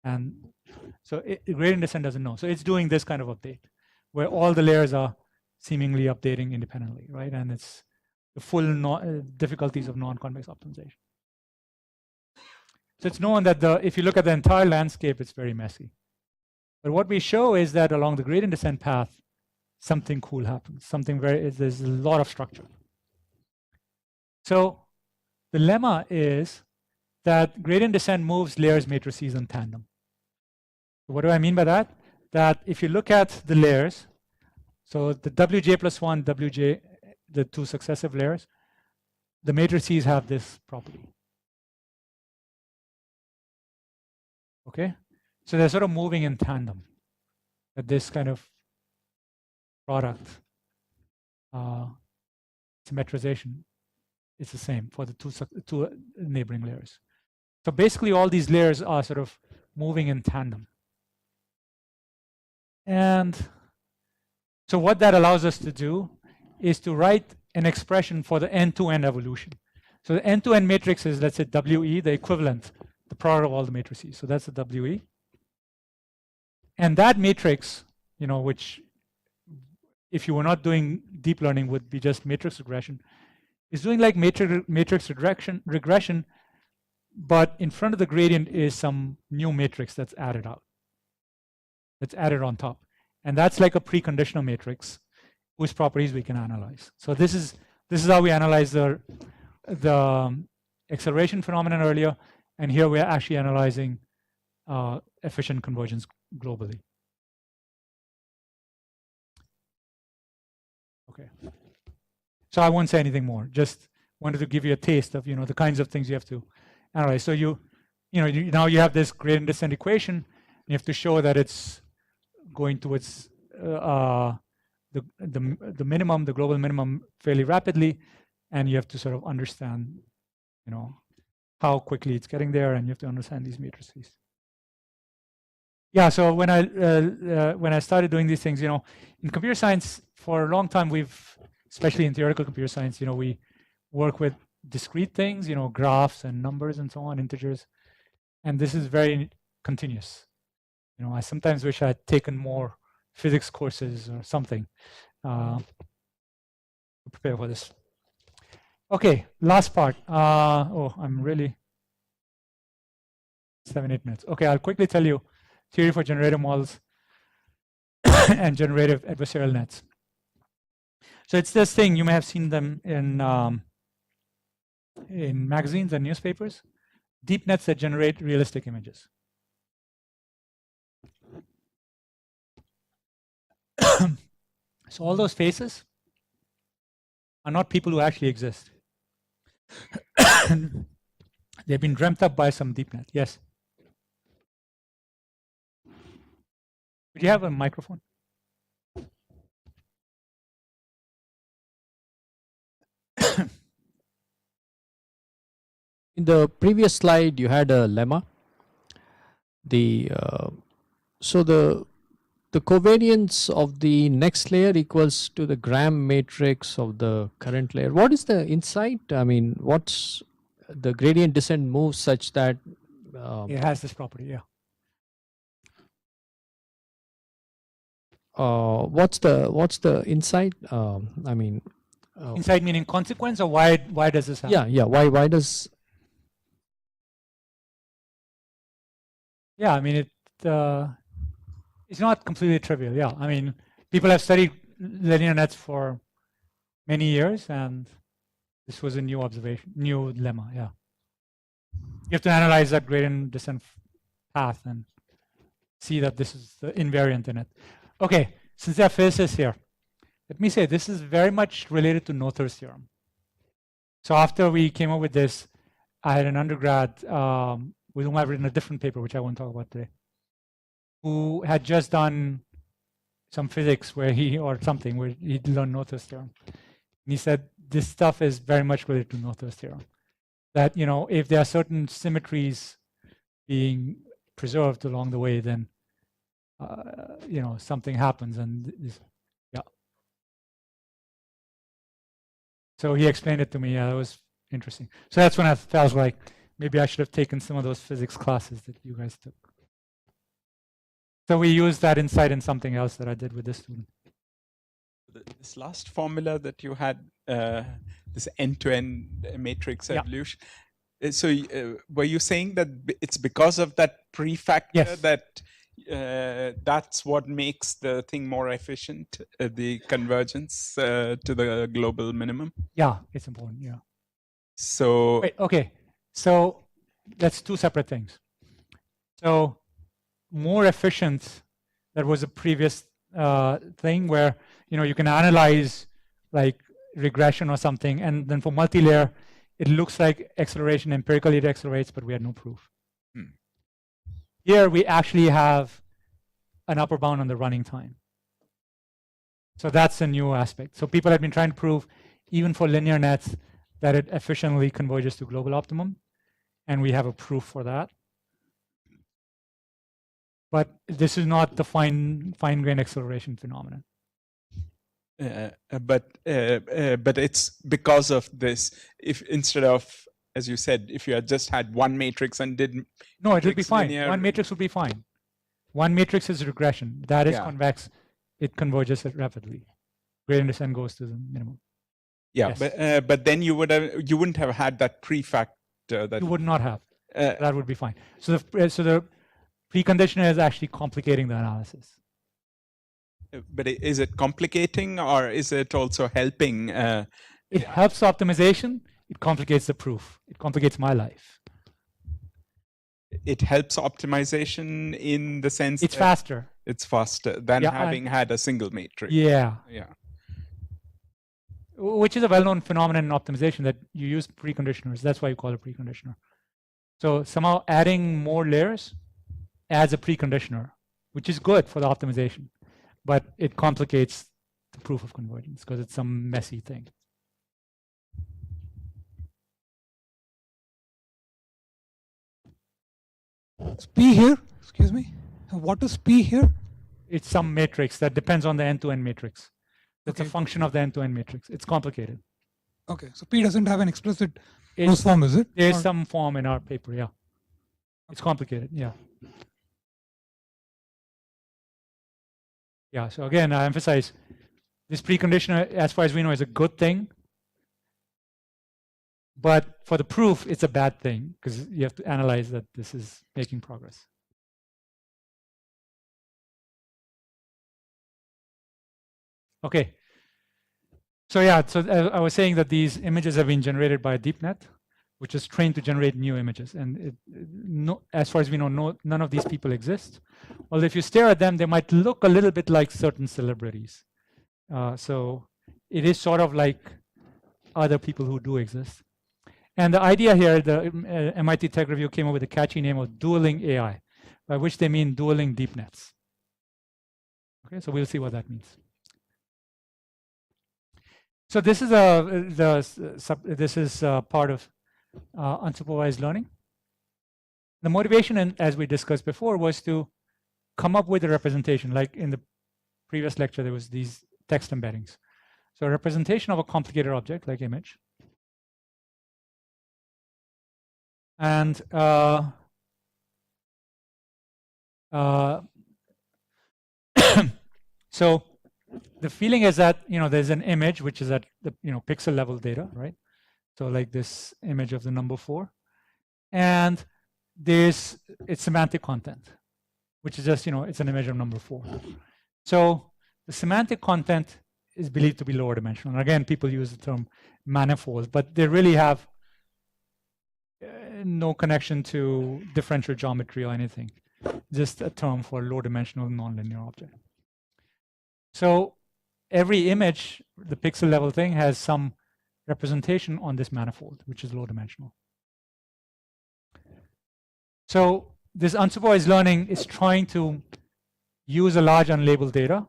And so gradient descent doesn't know. So it's doing this kind of update where all the layers are seemingly updating independently, right? And it's the full difficulties of non-convex optimization. So it's known that if you look at the entire landscape, it's very messy. But what we show is that along the gradient descent path, something cool happens. There's a lot of structure. So the lemma is that gradient descent moves layers matrices in tandem. What do I mean by that? That if you look at the layers, so the wj plus 1, wj, the two successive layers, the matrices have this property. Okay? So they're sort of moving in tandem. That this kind of product, symmetrization, is the same for the two neighboring layers. So basically all these layers are sort of moving in tandem. And so what that allows us to do is to write an expression for the end-to-end evolution. So the end-to-end matrix is, let's say, WE, the equivalent, the product of all the matrices. So that's the WE. And that matrix, you know, which if you were not doing deep learning would be just matrix regression, is doing like matrix regression, but in front of the gradient is some new matrix that's added out. That's added on top. And that's like a preconditional matrix whose properties we can analyze. So this is how we analyze the acceleration phenomenon earlier, and here we're actually analyzing efficient convergence globally. Okay. So I won't say anything more. Just wanted to give you a taste of, you know, the kinds of things you have to analyze. So now you have this gradient descent equation. And you have to show that it's going towards the minimum, the global minimum, fairly rapidly, and you have to sort of understand, you know, how quickly it's getting there, and you have to understand these matrices. Yeah. So when I started doing these things, you know, in computer science for a long time, especially in theoretical computer science, you know, we work with discrete things, you know, graphs and numbers and so on, integers, and this is very continuous. You know, I sometimes wish I had taken more physics courses or something to prepare for this. Okay, last part. Oh, I'm really 7-8 minutes. Okay, I'll quickly tell you theory for generative models and generative adversarial nets. So it's this thing, you may have seen them in magazines and newspapers, deep nets that generate realistic images. So all those faces are not people who actually exist. They've been dreamt up by some deep net. Yes. Would you have a microphone? In the previous slide, you had a lemma. So the covariance of the next layer equals to the gram matrix of the current layer. What is the insight? I mean, what's the gradient descent moves such that it has this property, yeah. What's the insight? I mean, insight meaning consequence, or why does this happen? Yeah. Why does? Yeah, I mean it's not completely trivial. Yeah, I mean people have studied linear nets for many years, and this was a new observation, new lemma. Yeah, you have to analyze that gradient descent path and see that this is the invariant in it. Okay, since there are physicists here, let me say this is very much related to Noether's theorem. So after we came up with this, I had an undergrad with whom I've written a different paper, which I won't talk about today, who had just done some physics where he learned Noether's theorem. And he said this stuff is very much related to Noether's theorem. That, you know, if there are certain symmetries being preserved along the way, then you know, something happens, and yeah. So he explained it to me. Yeah, that was interesting. So that's when I felt like maybe I should have taken some of those physics classes that you guys took. So we used that insight in something else that I did with this student. This last formula that you had, this end-to-end matrix evolution. So were you saying that it's because of that prefactor that that's what makes the thing more efficient, the convergence to the global minimum? Yeah, it's important. Yeah. So wait, okay. So that's two separate things. So more efficient, that was a previous thing where you can analyze like regression or something, and then for multi-layer, it looks like acceleration, empirically it accelerates, but we had no proof. Here we actually have an upper bound on the running time. So that's a new aspect. So people have been trying to prove, even for linear nets, that it efficiently converges to global optimum, and we have a proof for that. But this is not the fine-grained acceleration phenomenon. But it's because of this. If instead of, as you said, if you had just had one matrix and did no, it would be fine. One matrix would be fine. One matrix is regression. That is convex. It converges rapidly. Gradient descent goes to the minimum. Yeah, yes. But then you wouldn't have had that prefactor. That you would not have. That would be fine. So the preconditioner is actually complicating the analysis. But is it complicating, or is it also helping? It helps optimization. It complicates the proof. It complicates my life. It helps optimization in the sense it's faster. It's faster than having had a single matrix. Yeah. Yeah. Which is a well-known phenomenon in optimization, that you use preconditioners. That's why you call it preconditioner. So somehow adding more layers adds a preconditioner, which is good for the optimization, but it complicates the proof of convergence because it's some messy thing. P here, excuse me. What is P here? It's some matrix that depends on the end-to-end matrix. That's a function of the end-to-end matrix. It's complicated. Okay, so P doesn't have an explicit closed form, is it? There's some form in our paper, yeah. It's complicated, yeah. Yeah, so again, I emphasize, this preconditioner, as far as we know, is a good thing. But for the proof, it's a bad thing, because you have to analyze that this is making progress. Okay. So yeah, so I was saying that these images have been generated by a deep net, which is trained to generate new images. And as far as we know, none of these people exist. Well, if you stare at them, they might look a little bit like certain celebrities. So it is sort of like other people who do exist. And the idea here, the MIT Tech Review came up with a catchy name of dueling AI, by which they mean dueling deep nets. Okay, so we'll see what that means. So this is part of unsupervised learning. The motivation, as we discussed before, was to come up with a representation. Like in the previous lecture, there was these text embeddings. So a representation of a complicated object, like image. And so the feeling is that there's an image which is at the pixel level data, right? So like this image of the number 4, and there's its semantic content, which is just it's an image of number 4. So the semantic content is believed to be lower dimensional. And again, people use the term manifold, but they really have no connection to differential geometry or anything. Just a term for low dimensional nonlinear object. So every image, the pixel level thing, has some representation on this manifold, which is low dimensional. So this unsupervised learning is trying to use a large unlabeled data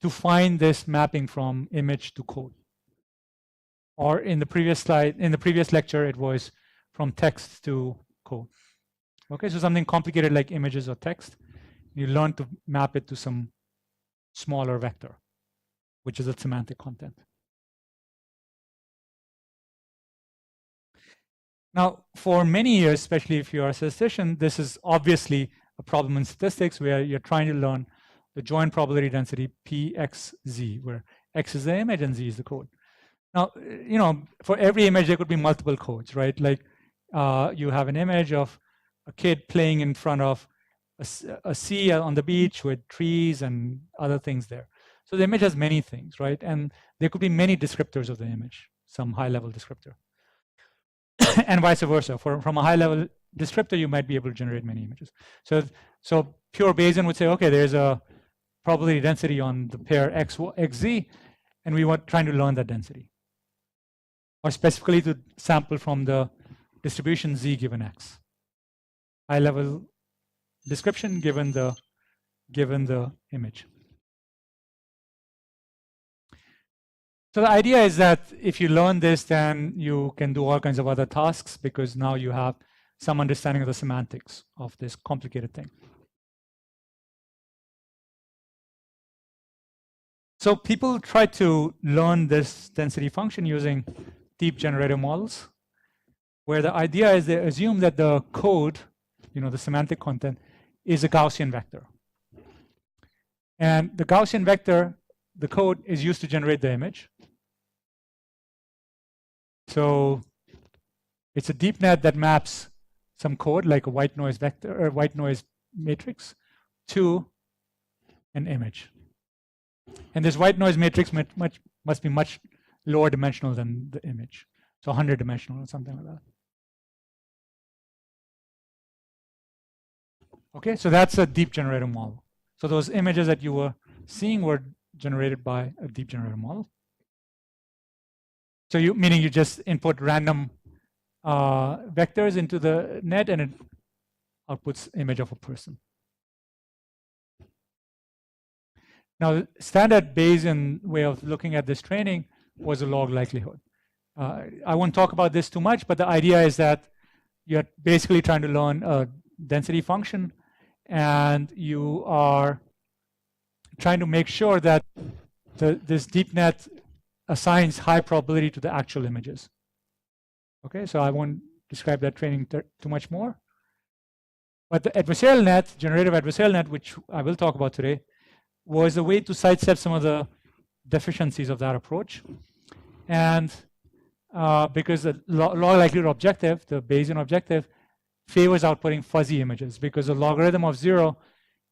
to find this mapping from image to code. Or in the previous slide, in the previous lecture, it was from text to code. Okay, so something complicated like images or text, you learn to map it to some smaller vector, which is a semantic content. Now, for many years, especially if you're a statistician, this is obviously a problem in statistics where you're trying to learn the joint probability density Pxz, where X is the image and Z is the code. Now, for every image, there could be multiple codes, right? Like you have an image of a kid playing in front of a sea on the beach with trees and other things there. So the image has many things, right? And there could be many descriptors of the image, some high-level descriptor. And vice versa. From a high-level descriptor, you might be able to generate many images. So pure Bayesian would say, okay, there's a probability density on the pair xz, and we were trying to learn that density, or specifically to sample from the distribution z given x. High level description given the image. So the idea is that if you learn this, then you can do all kinds of other tasks, because now you have some understanding of the semantics of this complicated thing. So people try to learn this density function using deep generative models, where the idea is they assume that the code, the semantic content, is a Gaussian vector. And the Gaussian vector, the code, is used to generate the image. So it's a deep net that maps some code, like a white noise vector or white noise matrix, to an image. And this white noise matrix must be much lower dimensional than the image, so 100 dimensional or something like that. Okay, so that's a deep generative model. So those images that you were seeing were generated by a deep generative model. So meaning you just input random vectors into the net, and it outputs image of a person. Now, the standard Bayesian way of looking at this training was a log likelihood. I won't talk about this too much, but the idea is that you're basically trying to learn a density function, and you are trying to make sure that this deep net assigns high probability to the actual images. Okay, so I won't describe that training too much more. But the adversarial net, generative adversarial net, which I will talk about today, was a way to sidestep some of the deficiencies of that approach. And because the log likelihood objective, the Bayesian objective, favors outputting fuzzy images, because the logarithm of 0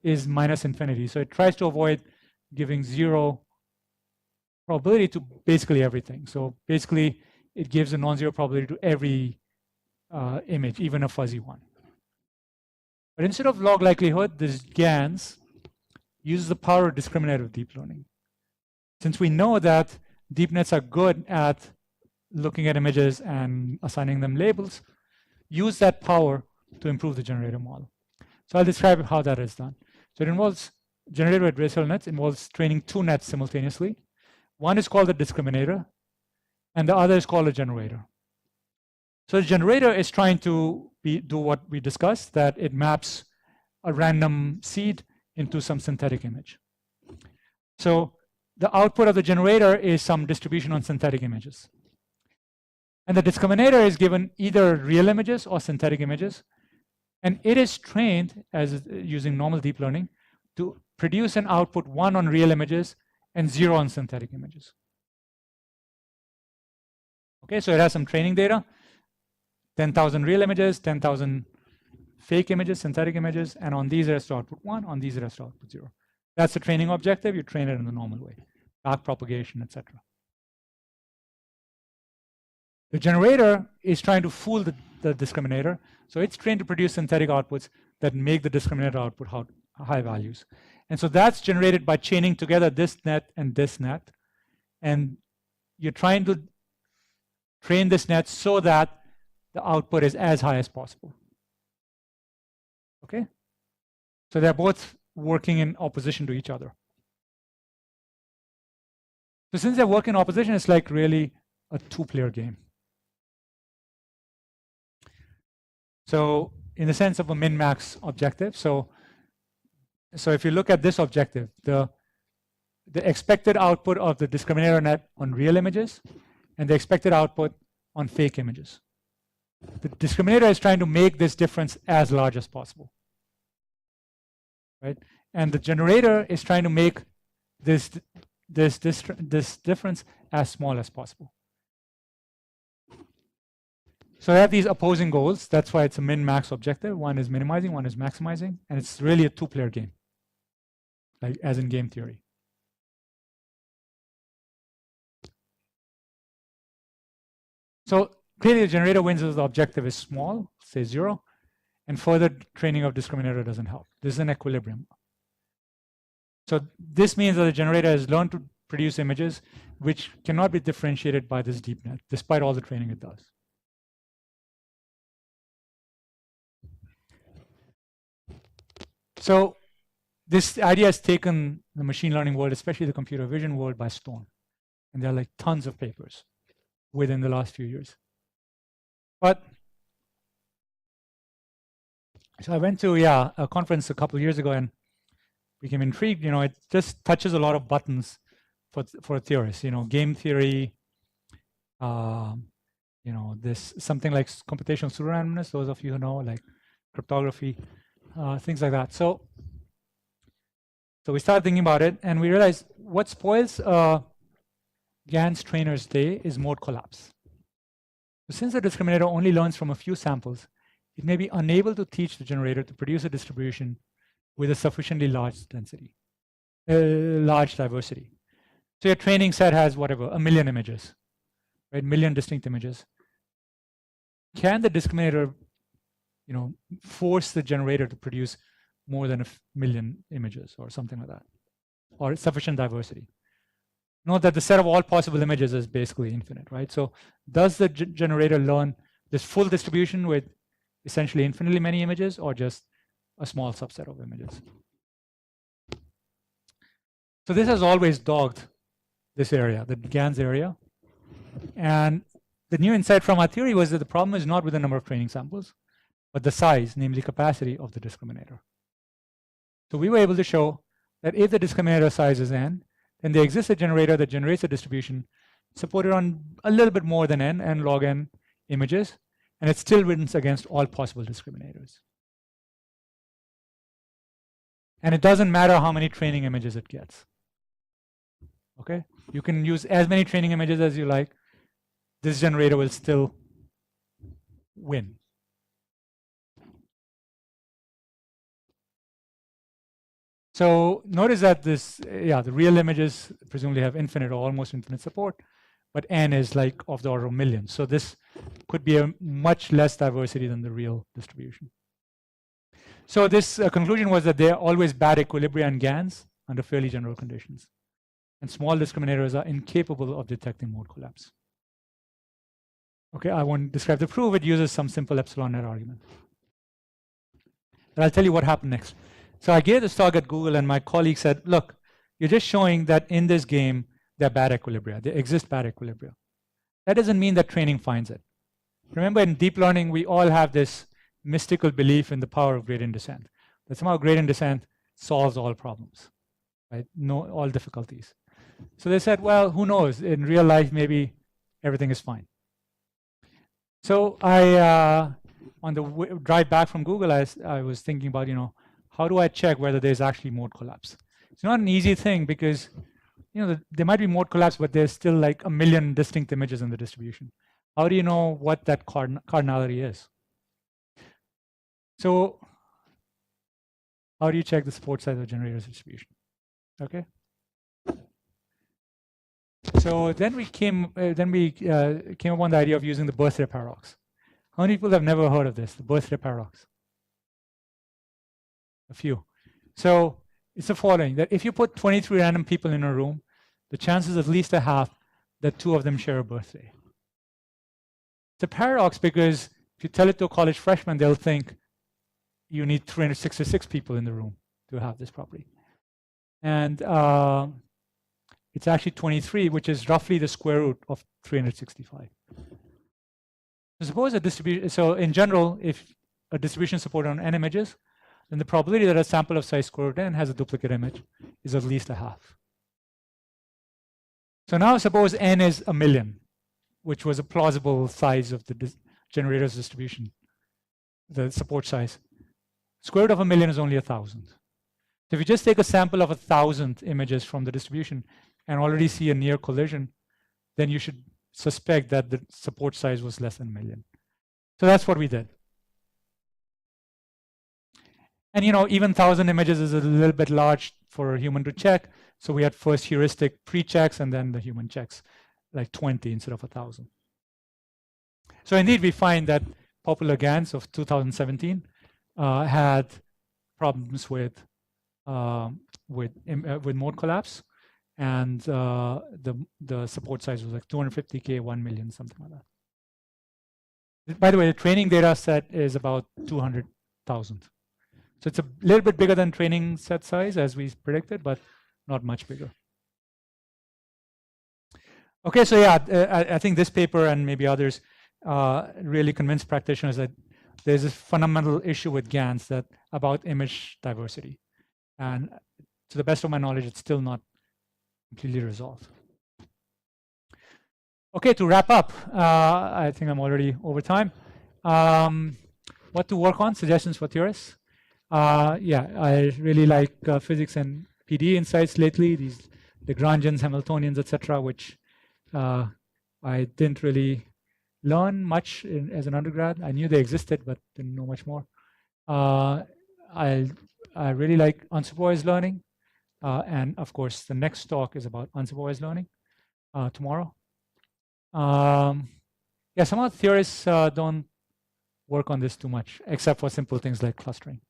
is minus infinity. So it tries to avoid giving 0 probability to basically everything. So basically, it gives a non-zero probability to every image, even a fuzzy one. But instead of log likelihood, this GANs uses the power of discriminative deep learning. Since we know that deep nets are good at looking at images and assigning them labels, use that power to improve the generative model. So I'll describe how that is done. So it involves generative adversarial nets, involves training two nets simultaneously. One is called the discriminator, and the other is called a generator. So the generator is trying to do what we discussed, that it maps a random seed into some synthetic image. So the output of the generator is some distribution on synthetic images. And the discriminator is given either real images or synthetic images. And it is trained as using normal deep learning to produce an output 1 on real images and 0 on synthetic images. Okay, so it has some training data, 10,000 real images, 10,000 fake images, synthetic images, and on these it has to output 1, on these it has to output 0. That's the training objective. You train it in the normal way, back propagation, etc. The generator is trying to fool the discriminator, so it's trained to produce synthetic outputs that make the discriminator output high values. And so that's generated by chaining together this net and this net. And you're trying to train this net so that the output is as high as possible. Okay? So they're both working in opposition to each other. So since they work in opposition, it's like really a two-player game. So in the sense of a min-max objective, so if you look at this objective, the expected output of the discriminator net on real images and the expected output on fake images. The discriminator is trying to make this difference as large as possible, right? And the generator is trying to make this difference as small as possible. So they have these opposing goals. That's why it's a min-max objective. One is minimizing, one is maximizing, and it's really a two-player game, like as in game theory. So clearly the generator wins if the objective is small, say 0, and further training of discriminator doesn't help. This is an equilibrium. So this means that the generator has learned to produce images which cannot be differentiated by this deep net, despite all the training it does. So this idea has taken the machine learning world, especially the computer vision world, by storm. And there are like tons of papers within the last few years. But so I went to a conference a couple of years ago and became intrigued. It just touches a lot of buttons for theorists. Game theory. This something like computational pseudorandomness. Those of you who know, like cryptography, things like that. So we started thinking about it, and we realized what spoils GANs trainer's day is mode collapse. So since the discriminator only learns from a few samples, it may be unable to teach the generator to produce a distribution with a sufficiently large density, large diversity. So your training set has whatever, 1 million images, right? 1 million distinct images. Can the discriminator, force the generator to produce more than 1 million images or something like that, or sufficient diversity? Note that the set of all possible images is basically infinite, right? So does the generator learn this full distribution with essentially infinitely many images, or just a small subset of images? So this has always dogged this area, the GANs area. And the new insight from our theory was that the problem is not with the number of training samples, but the size, namely capacity of the discriminator. So we were able to show that if the discriminator size is n, then there exists a generator that generates a distribution supported on a little bit more than n log n images, and it still wins against all possible discriminators. And it doesn't matter how many training images it gets. Okay? You can use as many training images as you like. This generator will still win. So notice that the real images presumably have infinite or almost infinite support, but n is like of the order of millions. So this could be a much less diversity than the real distribution. So this conclusion was that there are always bad equilibria in GANs under fairly general conditions. And small discriminators are incapable of detecting mode collapse. Okay, I won't describe the proof. It uses some simple epsilon net argument. But I'll tell you what happened next. So I gave this talk at Google, and my colleague said, look, you're just showing that in this game, there are bad equilibria. There exist bad equilibria. That doesn't mean that training finds it. Remember, in deep learning, we all have this mystical belief in the power of gradient descent, that somehow gradient descent solves all problems, right? All difficulties. So they said, well, who knows? In real life, maybe everything is fine. So I, on the drive back from Google, I was thinking about, how do I check whether there's actually mode collapse? It's not an easy thing because, there might be mode collapse, but there's still like 1 million distinct images in the distribution. How do you know what that cardinality is? So how do you check the support size of generator's distribution? Okay. So then we came up on the idea of using the birthday paradox. How many people have never heard of this, the birthday paradox? A few. So it's the following, that if you put 23 random people in a room, the chances at least a half that 2 of them share a birthday. It's a paradox because if you tell it to a college freshman, they'll think you need 366 people in the room to have this property. And it's actually 23, which is roughly the square root of 365. So suppose a distribution, so in general, if a distribution supported on n images, then the probability that a sample of size square root n has a duplicate image is at least a half. So now suppose n is 1 million, which was a plausible size of the generator's distribution, the support size. Square root of 1 million is only 1,000. So if you just take a sample of 1,000 images from the distribution and already see a near collision, then you should suspect that the support size was less than 1 million. So that's what we did. And even 1,000 images is a little bit large for a human to check. So we had first heuristic pre-checks and then the human checks, like 20 instead of 1,000. So indeed, we find that popular GANs of 2017 had problems with mode collapse, and the support size was like 250K, 1 million, something like that. By the way, the training data set is about 200,000. So it's a little bit bigger than training set size as we predicted, but not much bigger. Okay, so yeah, I think this paper and maybe others really convinced practitioners that there's a fundamental issue with GANs that about image diversity. And to the best of my knowledge, it's still not completely resolved. Okay, to wrap up, I think I'm already over time. What to work on, suggestions for theorists. Yeah, I really like physics and PD insights lately, these Lagrangians, Hamiltonians, etc., which I didn't really learn much as an undergrad. I knew they existed, but didn't know much more. I really like unsupervised learning. And of course, the next talk is about unsupervised learning tomorrow. Yeah, some of the theorists don't work on this too much, except for simple things like clustering.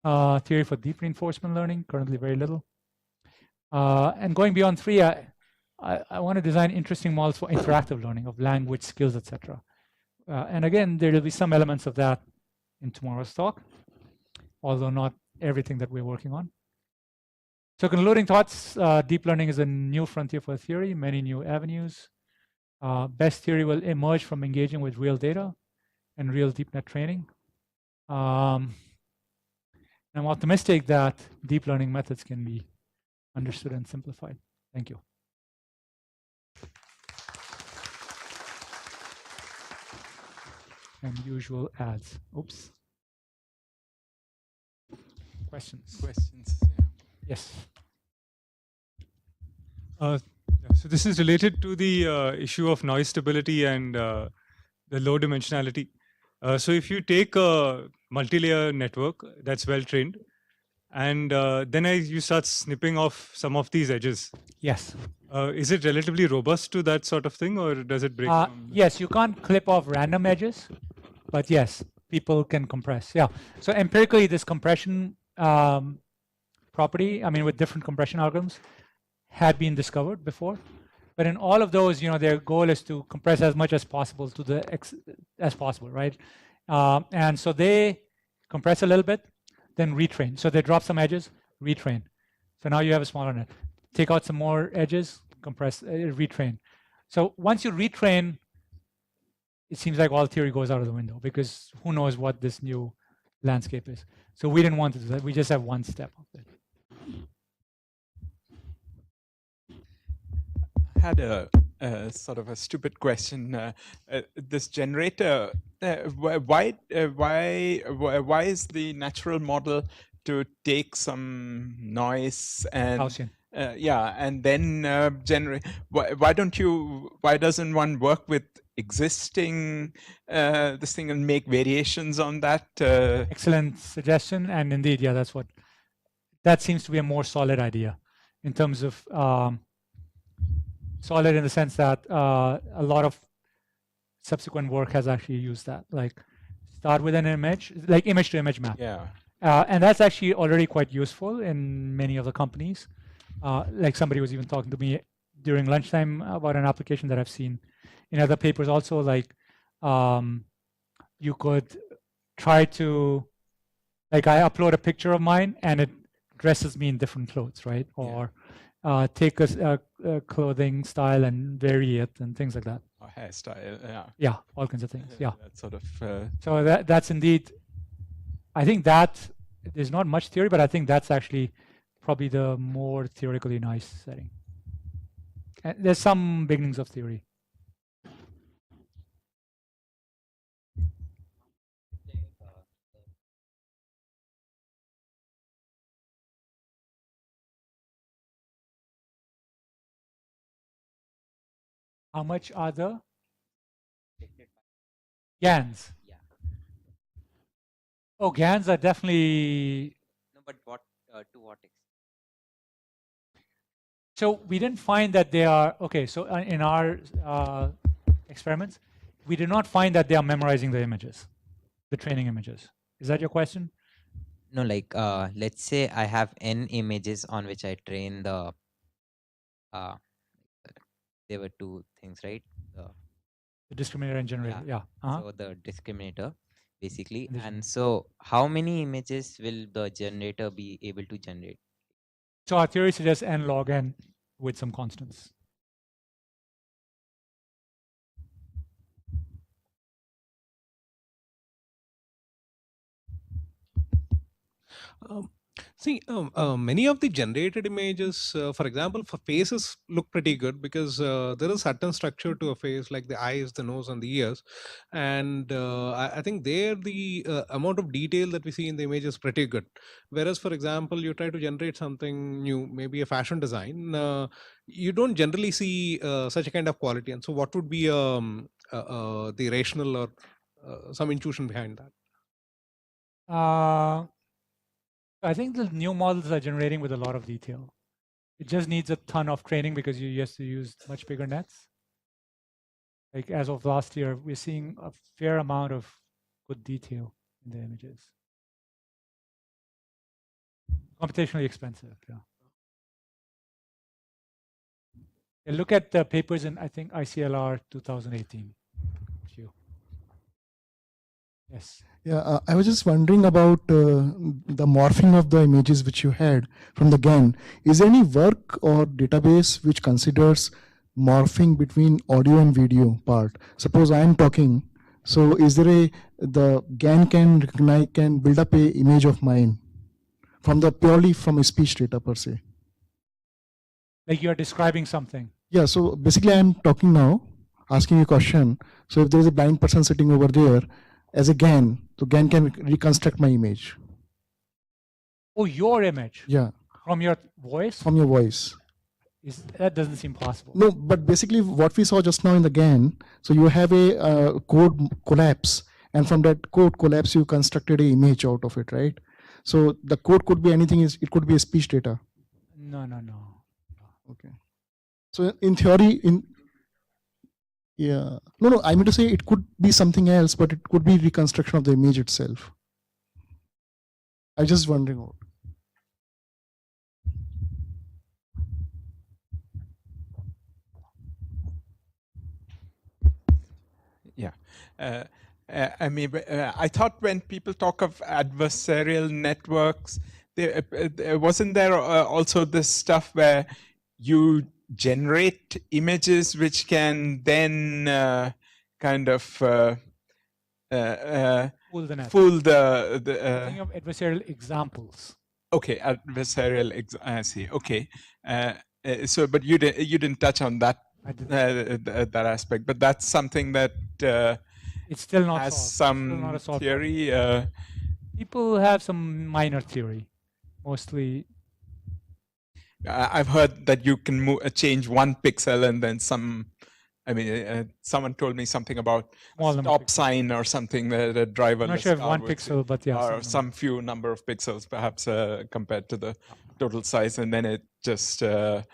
Theory for deep reinforcement learning, currently very little. And going beyond 3, I want to design interesting models for interactive learning of language, skills, etc. And again, there will be some elements of that in tomorrow's talk, although not everything that we're working on. So concluding thoughts, deep learning is a new frontier for theory, many new avenues. Best theory will emerge from engaging with real data and real deep net training. I'm optimistic that deep learning methods can be understood and simplified. Thank you. And usual ads. Oops. Questions? Questions? Yeah. Yes. So this is related to the issue of noise stability and the low dimensionality. So if you take a multi-layer network that's well trained, and then you start snipping off some of these edges. Yes. Is it relatively robust to that sort of thing, or does it break? Yes, you can't clip off random edges, but yes, people can compress. Yeah. So empirically, this compression property, I mean, with different compression algorithms, had been discovered before. But in all of those, their goal is to compress as much as possible to the as possible, right? And so they compress a little bit, then retrain. So they drop some edges, retrain. So now you have a smaller net. Take out some more edges, compress, retrain. So once you retrain, it seems like all theory goes out of the window because who knows what this new landscape is. So we didn't want to do that. We just have one step of it. I had a sort of a stupid question. This generator, why is the natural model to take some noise and Gaussian. yeah, and then generate? Why doesn't one work with existing this thing and make variations on that? Excellent suggestion, and indeed, yeah, that seems to be a more solid idea in terms of solid in the sense that a lot of subsequent work has actually used that, like start with an image, like image to image map. Yeah. And that's actually already quite useful in many of the companies. Like somebody was even talking to me during lunchtime about an application that I've seen in other papers also, like you could try to, like I upload a picture of mine and it dresses me in different clothes, right? Or take a clothing style and vary it and things like that. Or hairstyle, yeah. Yeah, all kinds of things, yeah. That sort of. So that's indeed, I think that there's not much theory, but I think that's actually probably the more theoretically nice setting. And there's some beginnings of theory. How much are the GANs? Yeah. Oh, GANs are definitely. No, but what to what extent? So we didn't find that they are okay. So in our experiments, we did not find that they are memorizing the images, the training images. Is that your question? No, like let's say I have n images on which I train the uh there were two things, right? The discriminator and generator. Yeah. So the discriminator basically. And the And so how many images will the generator be able to generate? So our theory suggests n log n with some constants. Many of the generated images, for example, for faces look pretty good because there is certain structure to a face, like the eyes, the nose, and the ears. And I think there the amount of detail that we see in the image is pretty good. Whereas, for example, you try to generate something new, maybe a fashion design, you don't generally see such a kind of quality. And so, what would be the rational or some intuition behind that? I think the new models are generating with a lot of detail. It just needs a ton of training because you have to use much bigger nets. Like as of last year, we're seeing a fair amount of good detail in the images. Computationally expensive, yeah. And look at the papers in, I think, ICLR 2018. Yes. Yeah, I was just wondering about the morphing of the images which you had from the GAN. Is there any work or database which considers morphing between audio and video part? Suppose I am talking, so is there the GAN can recognize, can build up a image of mine from the purely from a speech data per se? Like you're describing something. Yeah, so basically I'm talking now, asking a question. So if there is a blind person sitting over there, as a GAN, so GAN can reconstruct my image. Oh, your image? Yeah. From your voice? From your voice. That doesn't seem possible. No, but basically what we saw just now in the GAN, so you have a code collapse, and from that code collapse, you constructed an image out of it, right? So the code could be anything, it could be a speech data. No. Okay. So in theory, yeah. No, I mean to say it could be something else, but it could be reconstruction of the image itself. I was just wondering. Yeah. I mean, I thought when people talk of adversarial networks, wasn't there also this stuff where you generate images which can then kind of fool the net. Fool the thinking of adversarial examples. Okay, adversarial. I see. Okay, so but you didn't touch on that that aspect, but that's something that it's still not has solved. some theory. People have some minor theory, mostly. I've heard that you can change one pixel and then some. I mean, someone told me something about stop sign or something that a driver. I'm not sure if one pixel, but yeah, or some few number of pixels, perhaps compared to the total size, and then it just. So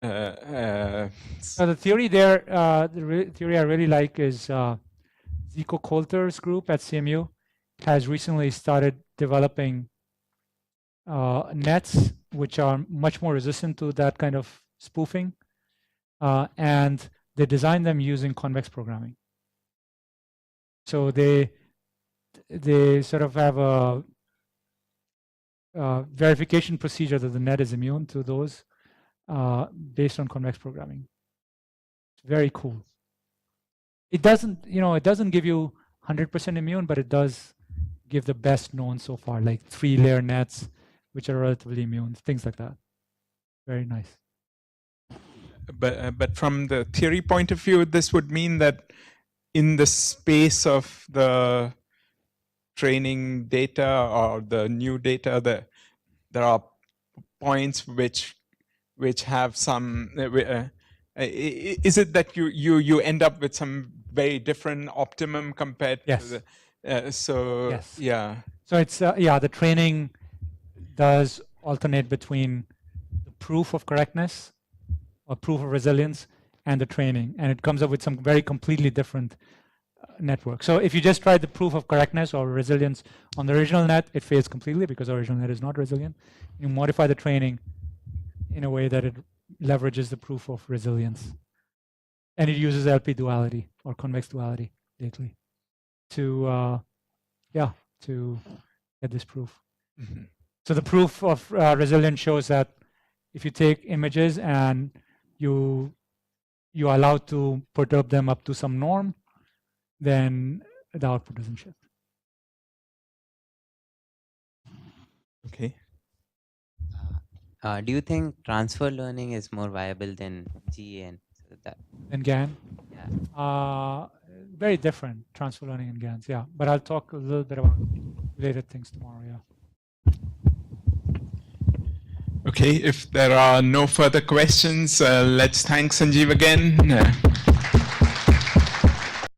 the theory there, the theory I really like is Zico Coulter's group at CMU has recently started developing nets which are much more resistant to that kind of spoofing, and they design them using convex programming. So they sort of have a verification procedure that the net is immune to those based on convex programming. It's very cool. It doesn't, it doesn't give you 100% immune, but it does give the best known so far, like 3-layer nets, which are relatively immune, things like that. Very nice. But from the theory point of view, this would mean that in the space of the training data or the new data, there are points which have some. Is it that you end up with some very different optimum compared to the? So yes. Yeah. So it's the training does alternate between the proof of correctness or proof of resilience and the training, and it comes up with some very completely different network. So if you just try the proof of correctness or resilience on the original net, it fails completely because the original net is not resilient. You modify the training in a way that it leverages the proof of resilience. And it uses LP duality or convex duality lately to, to get this proof. Mhm. So the proof of resilience shows that if you take images and you are allowed to perturb them up to some norm, then the output doesn't shift. Okay. Do you think transfer learning is more viable than GAN? So that, And GAN, yeah. very different, transfer learning and GANs, yeah. But I'll talk a little bit about related things tomorrow, yeah. Okay, if there are no further questions, let's thank Sanjeev again.